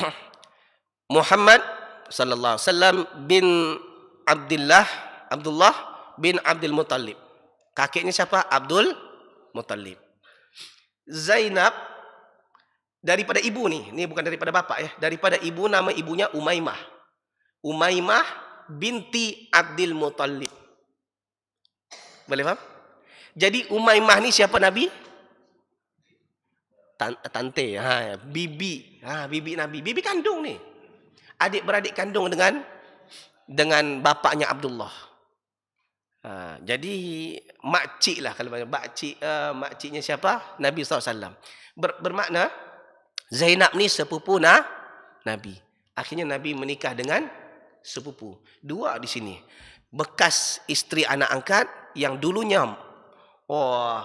S6: Muhammad sallallahu alaihi wasallam bin Abdullah bin Abdul Muttalib. Kakeknya siapa? Abdul Muttalib. Zainab daripada ibu ni bukan daripada bapa ya. Daripada ibu, nama ibunya Umaymah. Umaymah binti Abdul Muttalib. Boleh faham? Jadi Umaymah ni siapa Nabi? Tante, bibi. Bibi Nabi. Bibi kandung ni. Adik-beradik kandung dengan bapaknya Abdullah. Jadi makcik lah kalau makciknya siapa? Nabi SAW. Bermakna Zainab ni sepupu Nabi. Akhirnya Nabi menikah dengan sepupu. Dua di sini. Bekas isteri anak angkat yang dulunya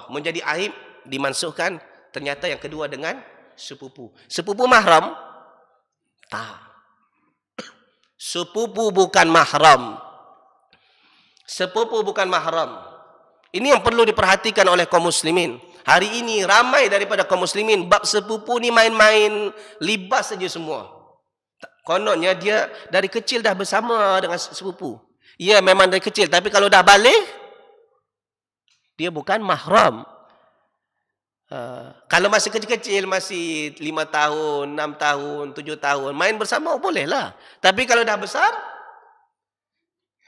S6: menjadi aib dimansuhkan. Ternyata yang kedua dengan sepupu. Sepupu mahram? Tak. Sepupu bukan mahram. Sepupu bukan mahram. Ini yang perlu diperhatikan oleh kaum muslimin. Hari ini ramai daripada kaum muslimin bab sepupu ni main-main libas saja semua. Kononnya dia dari kecil dah bersama dengan sepupu. Ya memang dari kecil, tapi kalau dah balik dia bukan mahram. Kalau masih kecil-kecil, masih 5 tahun, 6 tahun, 7 tahun, main bersama bolehlah. Tapi kalau dah besar,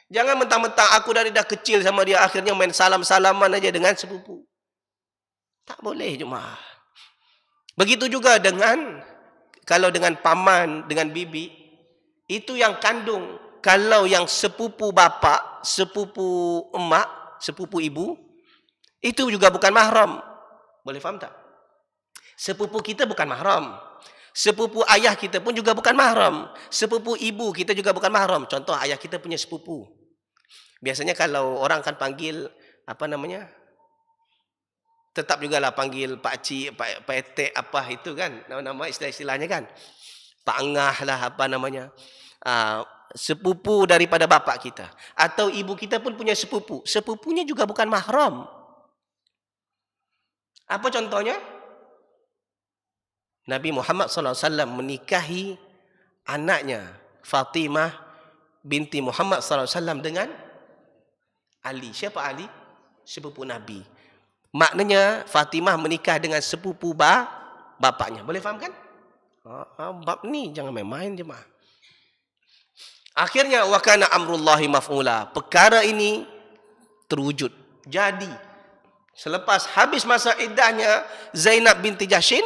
S6: jangan mentang-mentang aku dari dah kecil sama dia, akhirnya main salam-salaman aja dengan sepupu. Tak boleh jemaah. Begitu juga kalau dengan paman, dengan bibi, itu yang kandung. Kalau yang sepupu bapa, sepupu emak, sepupu ibu, itu juga bukan mahram. Boleh faham tak? Sepupu kita bukan mahram. Sepupu ayah kita pun juga bukan mahram. Sepupu ibu kita juga bukan mahram. Contoh ayah kita punya sepupu. Biasanya kalau orang akan panggil, tetap jugalah panggil Pak Cik, Pak Etek, apa itu kan. Nama-nama istilah-istilahnya kan. Pak Angah lah, sepupu daripada bapa kita. Atau ibu kita pun punya sepupu. Sepupunya juga bukan mahram. Apa contohnya? Nabi Muhammad SAW menikahi anaknya Fatimah binti Muhammad SAW dengan Ali. Siapa Ali? Sepupu Nabi. Maknanya Fatimah menikah dengan sepupu bapaknya. Boleh faham kan? Bab ni jangan main-main jemaah. Akhirnya wa kana amrullahi maf'ula. Perkara ini terwujud. Jadi selepas habis masa iddahnya Zainab binti Jahshin,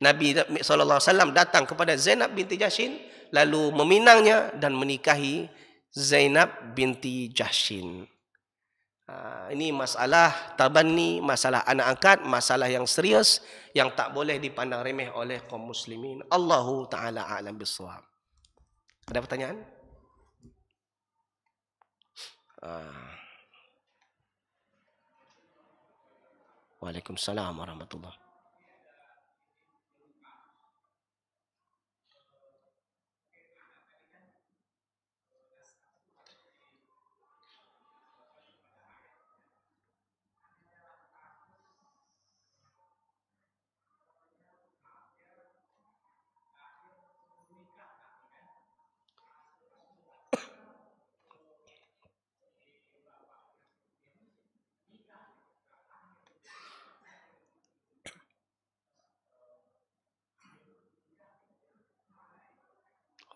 S6: Nabi SAW datang kepada Zainab binti Jahshin lalu meminangnya dan menikahi Zainab binti Jahshin. Ini masalah tabanni, masalah anak angkat, masalah yang serius yang tak boleh dipandang remeh oleh kaum muslimin. Allahu ta'ala a'lam bissawab. Ada pertanyaan? Waalaikumsalam warahmatullahi.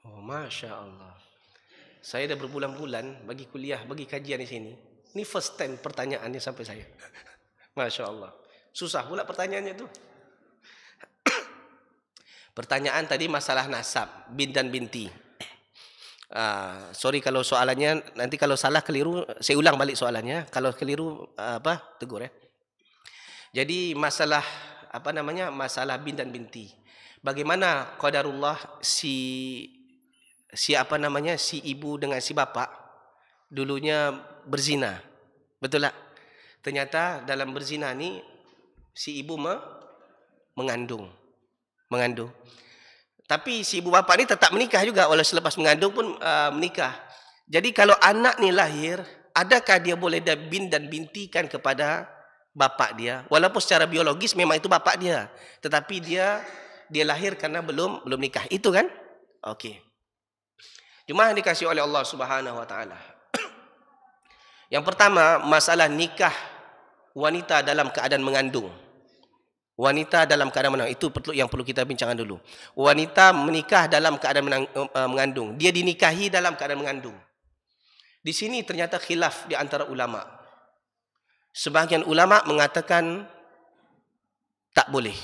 S6: Oh, Masya Allah. Saya dah berbulan-bulan bagi kuliah, bagi kajian di sini. Ini first time pertanyaannya sampai saya. Masya Allah. Susah pula pertanyaannya tu. Pertanyaan tadi masalah nasab, bin dan binti. Sorry kalau soalannya, nanti kalau salah keliru, saya ulang balik soalannya. Kalau keliru, tegur ya. Jadi masalah, masalah bin dan binti. Bagaimana qadarullah si ibu dengan si bapak dulunya berzina. Betul tak? Ternyata dalam berzina ni si ibu mengandung. Tapi si ibu bapak ni tetap menikah juga, walau selepas mengandung pun menikah. Jadi kalau anak ni lahir, adakah dia boleh bin dan bintikan kepada bapak dia? Walaupun secara biologis memang itu bapak dia, tetapi dia lahir karena belum nikah. Itu kan? Okey. Jemaah yang dikasihi oleh Allah Subhanahu wa taala. Yang pertama, masalah nikah wanita dalam keadaan mengandung. Wanita dalam keadaan mengandung itu yang perlu kita bincangkan dulu. Wanita menikah dalam keadaan mengandung. Dia dinikahi dalam keadaan mengandung. Di sini ternyata khilaf di antara ulama. Sebahagian ulama mengatakan tak boleh.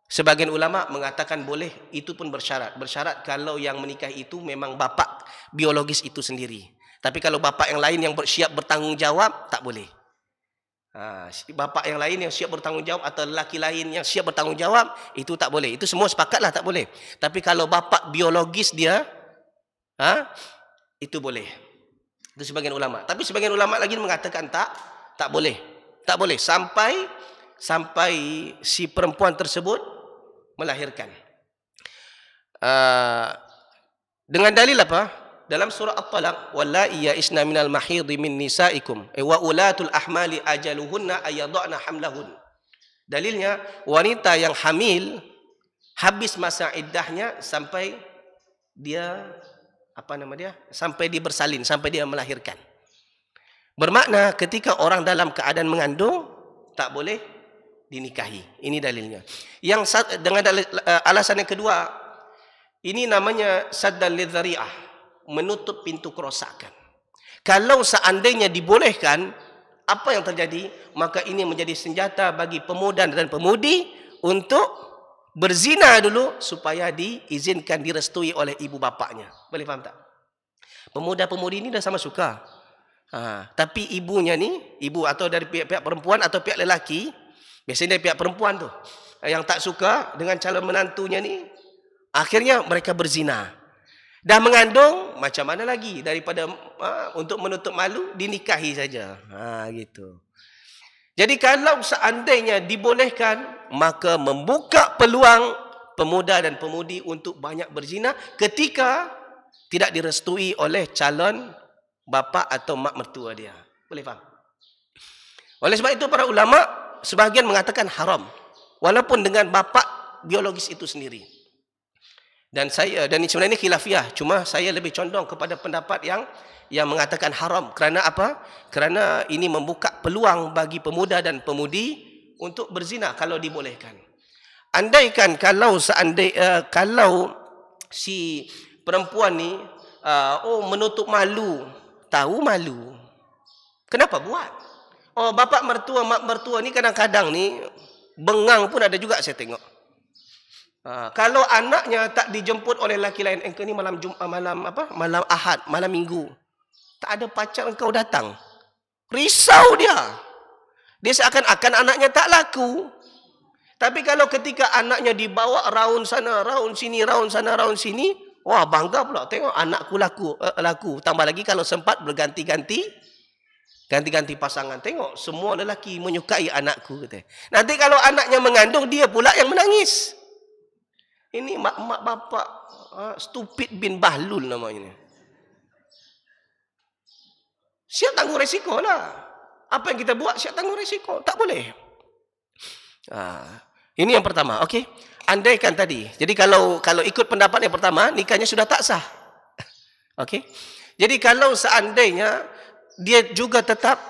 S6: Sebagian ulama mengatakan boleh, itu pun bersyarat. Bersyarat kalau yang menikah itu memang bapak biologis itu sendiri. Tapi kalau bapak yang lain yang siap bertanggungjawab, tak boleh. Bapak yang lain yang siap bertanggungjawab atau lelaki lain yang siap bertanggungjawab, itu tak boleh. Itu semua sepakatlah tak boleh. Tapi kalau bapak biologis dia, itu boleh. Itu sebagian ulama. Tapi sebagian ulama lagi mengatakan tak boleh. Tak boleh sampai si perempuan tersebut melahirkan. Dengan dalil apa? Dalam surah At-Talaq, wallai ya'isna minal mahidhi min nisaikum wa ulatul ahmali ajaluhunna ayadhna hamlahun. Dalilnya wanita yang hamil habis masa iddahnya sampai dia sampai dia bersalin, sampai dia melahirkan. Bermakna ketika orang dalam keadaan mengandung tak boleh dinikahi. Ini dalilnya. Yang dengan alasan yang kedua, ini namanya saddal lidzari'ah, menutup pintu kerosakan. Kalau seandainya dibolehkan, apa yang terjadi? Maka ini menjadi senjata bagi pemuda dan pemudi untuk berzina dulu supaya diizinkan, direstui oleh ibu bapaknya. Boleh faham tak? Pemuda-pemudi ini dah sama suka. Tapi ibunya ni, ibu atau dari pihak perempuan atau pihak lelaki, biasanya dari pihak perempuan tu yang tak suka dengan calon menantunya ni, akhirnya mereka berzina. Dah mengandung, macam mana lagi daripada untuk menutup malu dinikahi saja. Gitu. Jadi kalau seandainya dibolehkan, maka membuka peluang pemuda dan pemudi untuk banyak berzina ketika tidak direstui oleh calon bapa atau mak mertua dia. Boleh faham? Oleh sebab itu para ulama sebahagian mengatakan haram, walaupun dengan bapa biologis itu sendiri. Dan sebenarnya ini khilafiyah, cuma saya lebih condong kepada pendapat yang mengatakan haram. Kerana apa? Kerana ini membuka peluang bagi pemuda dan pemudi untuk berzina kalau dibolehkan. Andaikan kalau kalau si perempuan ni menutup malu, tahu malu, kenapa buat? Oh, bapa mertua, mak mertua ni kadang-kadang ni bengang pun ada juga saya tengok. Kalau anaknya tak dijemput oleh lelaki lain, engkau ni malam Ahad, malam Minggu, tak ada pacar engkau datang, risau dia. Dia seakan-akan anaknya tak laku. Tapi kalau ketika anaknya dibawa raun sana, raun sini, raun sana, raun sini, wah bangga pula tengok anakku laku. Tambah lagi kalau sempat ganti-ganti pasangan. Tengok semua lelaki menyukai anakku, kata. Nanti kalau anaknya mengandung, dia pula yang menangis. Ini mak bapak stupid bin Bahlul namanya. Siap tanggung resiko lah. Apa yang kita buat siap tanggung resiko. Tak boleh. Ini yang pertama. Okey. Andaikan tadi. Jadi kalau ikut pendapat yang pertama, nikahnya sudah tak sah. Okey. Jadi kalau seandainya dia juga tetap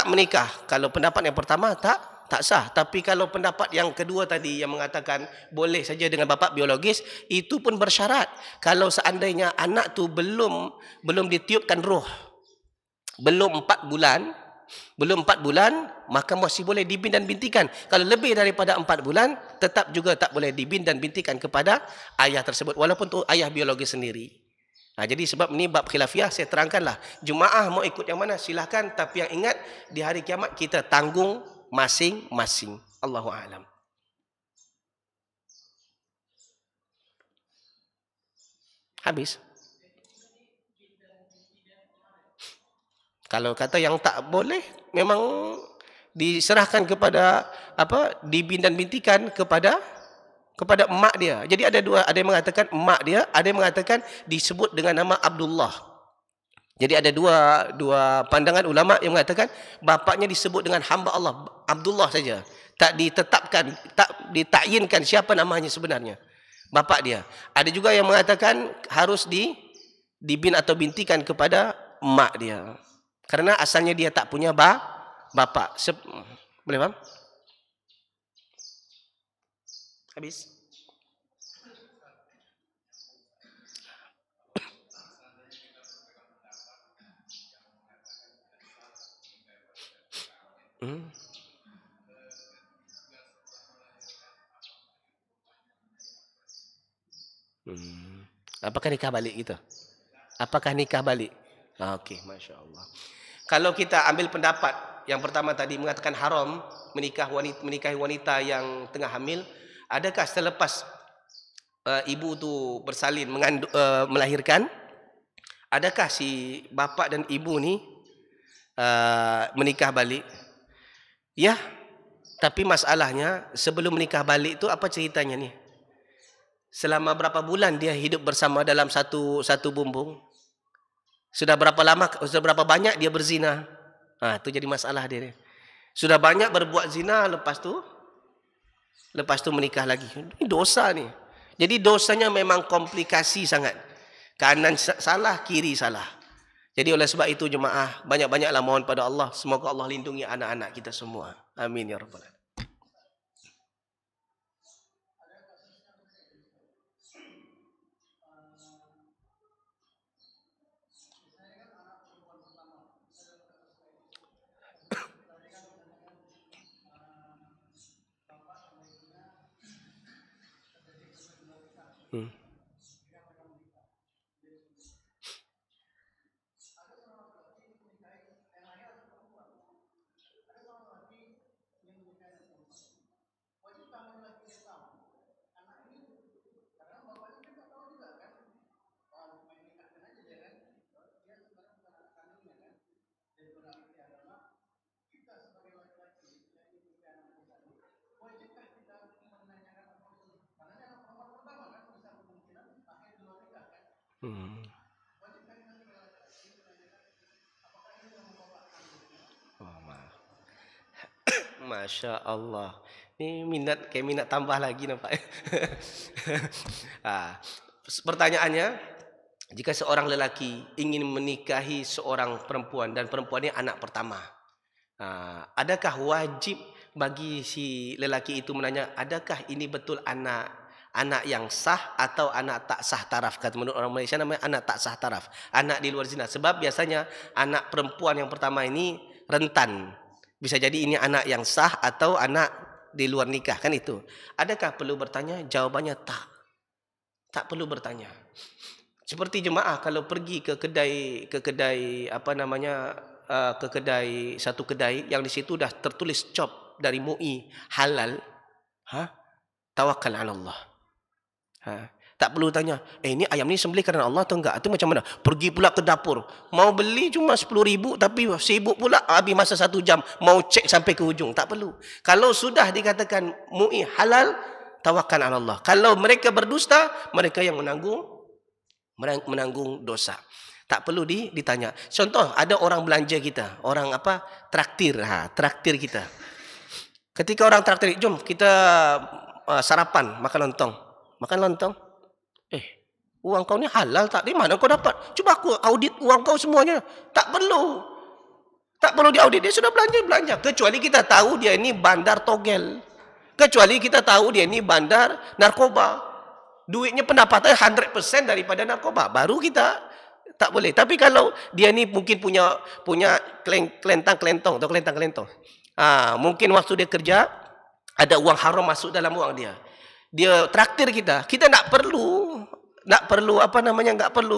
S6: menikah. Kalau pendapat yang pertama tak sah. Tapi kalau pendapat yang kedua tadi yang mengatakan boleh saja dengan bapa biologis, itu pun bersyarat. Kalau seandainya anak tu belum ditiupkan roh, belum 4 bulan, maka masih boleh dibin dan bintikan. Kalau lebih daripada 4 bulan, tetap juga tak boleh dibin dan bintikan kepada ayah tersebut, walaupun tu ayah biologis sendiri. Jadi sebab ini bab khilafiyah, saya terangkanlah. Jemaah mau ikut yang mana silahkan, tapi yang ingat di hari kiamat kita tanggung masing-masing. Allahu a'lam. Habis. Kalau kata yang tak boleh, memang diserahkan kepada dibin dan bintikan kepada emak dia. Jadi ada yang mengatakan emak dia, ada yang mengatakan disebut dengan nama Abdullah. Jadi ada dua pandangan ulama yang mengatakan bapaknya disebut dengan hamba Allah, Abdullah saja. Tak ditetapkan, tak ditakyinkan siapa namanya sebenarnya, bapak dia. Ada juga yang mengatakan harus dibin atau bintikan kepada emak dia. Karena asalnya dia tak punya bapak. Boleh faham? Habis. Apakah nikah balik kita? Apakah nikah balik? Okey, Masya Allah. Kalau kita ambil pendapat yang pertama tadi mengatakan haram menikahi wanita yang tengah hamil, adakah selepas ibu tu bersalin melahirkan, adakah si bapa dan ibu ni menikah balik? Ya, tapi masalahnya sebelum menikah balik tu apa ceritanya ni? Selama berapa bulan dia hidup bersama dalam satu bumbung? Sudah berapa lama, sudah berapa banyak dia berzina? Itu jadi masalah dia. Sudah banyak berbuat zina, lepas tu menikah lagi. Ini dosa ni. Jadi dosanya memang komplikasi sangat. Kanan salah, kiri salah. Jadi oleh sebab itu jemaah, banyak-banyaklah mohon pada Allah, semoga Allah lindungi anak-anak kita semua. Amin ya rabbal alamin. Masya Allah. Ini minat tambah lagi nampak. Pertanyaannya, jika seorang lelaki ingin menikahi seorang perempuan dan perempuan ini anak pertama, adakah wajib bagi si lelaki itu menanya, adakah ini betul anak yang sah atau anak tak sah taraf? Kata menurut orang Malaysia namanya anak tak sah taraf, anak di luar zina. Sebab biasanya anak perempuan yang pertama ini rentan, bisa jadi ini anak yang sah atau anak di luar nikah, kan itu. Adakah perlu bertanya? Jawabannya tak perlu bertanya. Seperti jemaah kalau pergi ke kedai apa namanya, ke satu kedai yang di situ dah tertulis cop dari MUI halal, tawakal ala Allah. Tak perlu tanya, ini ayam ni sembelih kerana Allah atau enggak? Itu macam mana? Pergi pula ke dapur, mau beli cuma 10,000 tapi sibuk pula habis masa 1 jam mau cek sampai ke hujung. Tak perlu. Kalau sudah dikatakan MUI halal, tawakal ala Allah. Kalau mereka berdusta, mereka yang menanggung dosa. Tak perlu ditanya. Contoh, ada orang belanja kita, orang apa? Traktir kita. Ketika orang traktir, jom kita sarapan makan lontong. Makan lontong. Uang kau ni halal tak? Di mana kau dapat? Cuba aku audit uang kau semuanya. Tak perlu diaudit. Dia sudah belanja. Kecuali kita tahu dia ini bandar togel. Kecuali kita tahu dia ini bandar narkoba. Duitnya pendapatannya 100% daripada narkoba. Baru kita tak boleh. Tapi kalau dia ni mungkin punya kelentang-kelentong atau kelentang-kelentong. Mungkin waktu dia kerja ada uang haram masuk dalam uang dia. Dia traktir kita. Kita tak perlu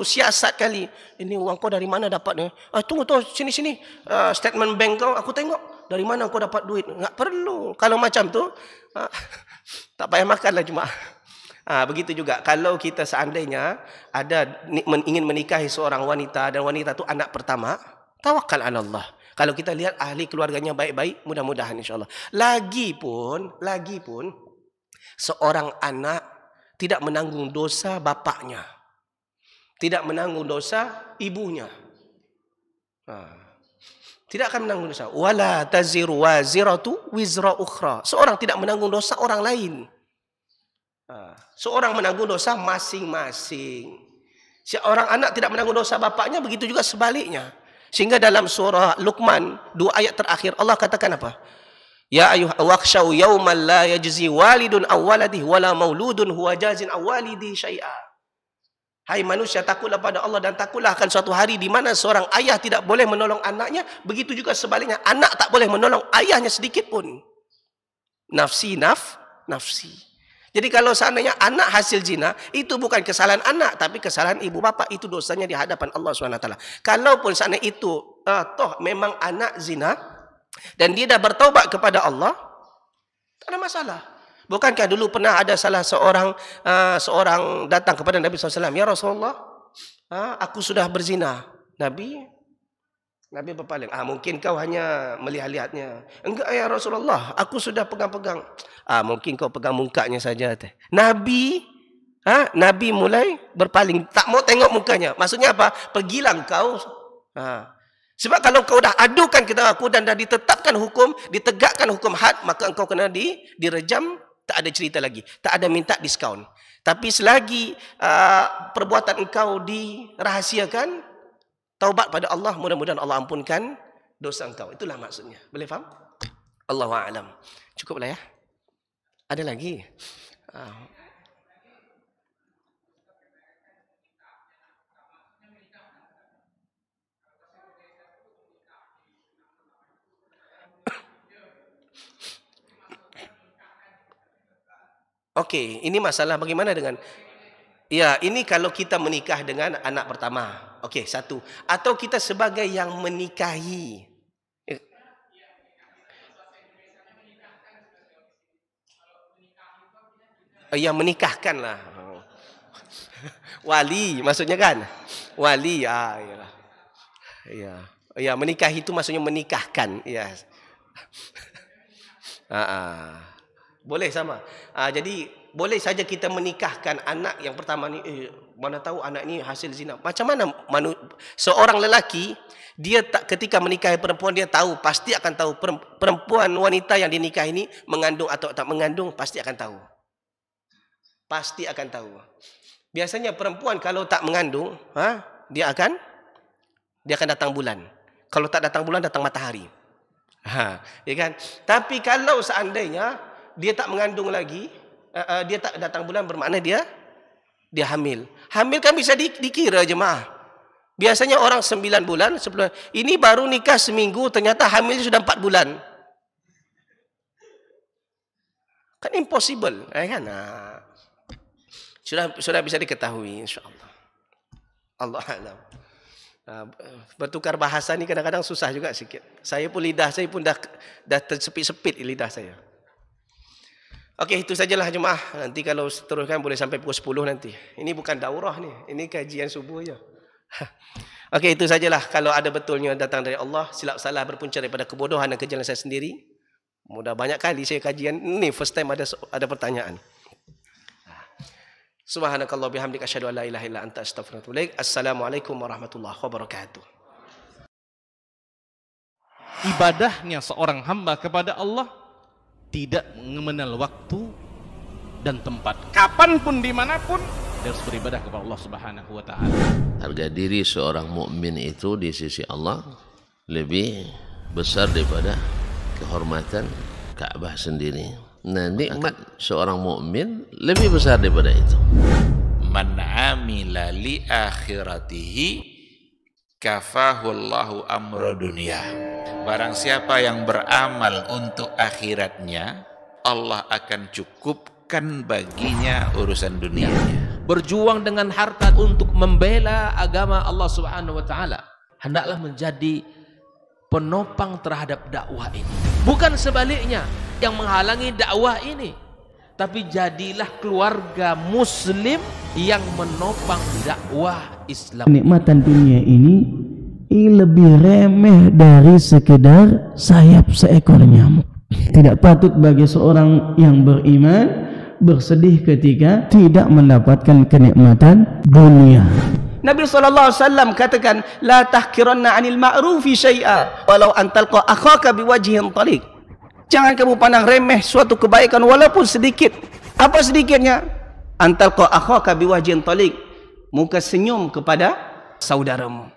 S6: siasat kali. Ini uang kau dari mana dapat ni? Tunggu sini. Statement bank kau aku tengok. Dari mana kau dapat duit? Tak perlu. Kalau macam tu tak payah makanlah cuma. Begitu juga kalau kita seandainya ingin menikahi seorang wanita dan wanita tu anak pertama, tawakal ala Allah. Kalau kita lihat ahli keluarganya baik-baik, mudah-mudahan insya-Allah. Lagipun seorang anak tidak menanggung dosa bapaknya, tidak menanggung dosa ibunya, tidak akan menanggung dosa. Wala taziru waziratu wizra ukhra. Seorang tidak menanggung dosa orang lain. Seorang menanggung dosa masing-masing. Seorang anak tidak menanggung dosa bapaknya, begitu juga sebaliknya. Sehingga dalam surah Luqman 2 ayat terakhir Allah katakan apa? Ya ayyuha waqshaw yawman la yajzi walidun aw waladihi wala mauludun huwa jazin aw walidi syai'a. Hai manusia, takutlah pada Allah dan takutlah akan suatu hari di mana seorang ayah tidak boleh menolong anaknya, begitu juga sebaliknya anak tak boleh menolong ayahnya sedikit pun. Nafsi. Jadi kalau seandainya anak hasil zina, itu bukan kesalahan anak, tapi kesalahan ibu bapa. Itu dosanya di hadapan Allah SWT. Kalaupun seandainya itu toh memang anak zina dan dia dah bertaubat kepada Allah, tak ada masalah. Bukankah dulu pernah ada salah seorang datang kepada Nabi SAW, ya Rasulullah, aku sudah berzina. Nabi berpaling. Mungkin kau hanya melihat-lihatnya. Enggak ya Rasulullah, aku sudah pegang-pegang. Mungkin kau pegang mukanya saja. Nabi mulai berpaling, tak mau tengok mukanya. Maksudnya apa? Pergilah kau. Sebab kalau kau dah adukan kita aku dan dah ditetapkan hukum, ditegakkan hukum had, maka engkau kena direjam, tak ada cerita lagi. Tak ada minta diskaun. Tapi selagi perbuatan engkau dirahasiakan, taubat pada Allah, mudah-mudahan Allah ampunkan dosa engkau. Itulah maksudnya. Boleh faham? Allahu a'lam. Cukuplah ya. Ada lagi? Okey, ini masalah bagaimana dengan... Ya, ini kalau kita menikah dengan anak pertama. Okey, satu. Atau kita sebagai yang menikahi. Yang menikahkan lah. Wali maksudnya kan? Wali. Ya, menikahi itu maksudnya menikahkan. Ya. Boleh sama. Jadi boleh saja kita menikahkan anak yang pertama ni, mana tahu anak ni hasil zina. Macam mana seorang lelaki, dia tak, ketika menikahi perempuan, dia tahu, pasti akan tahu perempuan wanita yang dinikah ini mengandung atau tak mengandung, pasti akan tahu. Pasti akan tahu. Biasanya perempuan kalau tak mengandung, dia akan datang bulan. Kalau tak datang bulan, datang matahari. Ya kan? Tapi kalau seandainya dia tak mengandung lagi, dia tak datang bulan, bermakna dia hamil. Hamil kan bisa dikira jemaah. Biasanya orang 9 bulan, 10 bulan. Ini baru nikah seminggu, ternyata hamilnya sudah 4 bulan. Kan impossible, kan? Sudah bisa diketahui, insyaAllah. Allah alam. Bertukar bahasa ni kadang-kadang susah juga sikit. Saya pun lidah saya pun dah tersepit-sepit lidah saya. Okey, itu sajalah jemaah. Nanti kalau teruskan boleh sampai pukul 10 nanti. Ini bukan daurah ni, ini kajian subuh je. Okey, itu sajalah. Kalau ada betulnya datang dari Allah, silap salah berpunca daripada kebodohan dan kejalanan saya sendiri. Mudah banyak kali saya kajian ni, first time ada pertanyaan. Subhanakallah bihamdika asyhadu an la ilaha illa anta astaghfiruka wa atubu ilaik. Assalamualaikum warahmatullahi wabarakatuh.
S1: Ibadahnya seorang hamba kepada Allah tidak mengenal waktu dan tempat. Kapanpun, dimanapun, dia harus beribadah kepada Allah Subhanahu wa Ta'ala.
S2: Harga diri seorang mukmin itu di sisi Allah lebih besar daripada kehormatan Ka'bah sendiri. Nah, nikmat seorang mukmin lebih besar daripada itu.
S3: Man amila li akhiratihi kafahu Allahu amra dunia. Barang siapa yang beramal untuk akhiratnya, Allah akan cukupkan baginya urusan dunianya.
S4: Berjuang dengan harta untuk membela agama Allah Subhanahu wa Ta'ala, hendaklah menjadi penopang terhadap dakwah ini. Bukan sebaliknya yang menghalangi dakwah ini, tapi jadilah keluarga muslim yang menopang dakwah Islam.
S5: Kenikmatan dunia ini lebih remeh dari sekedar sayap seekor nyamuk. Tidak patut bagi seorang yang beriman bersedih ketika tidak mendapatkan kenikmatan dunia.
S6: Nabi SAW katakan, la tahkiranna 'anil ma'rufi syai'a walau an talqa akhaka biwajhin taliq. Jangan kamu pandang remeh suatu kebaikan walaupun sedikit. Apa sedikitnya? An talqa akhaka biwajhin taliq, muka senyum kepada saudaramu.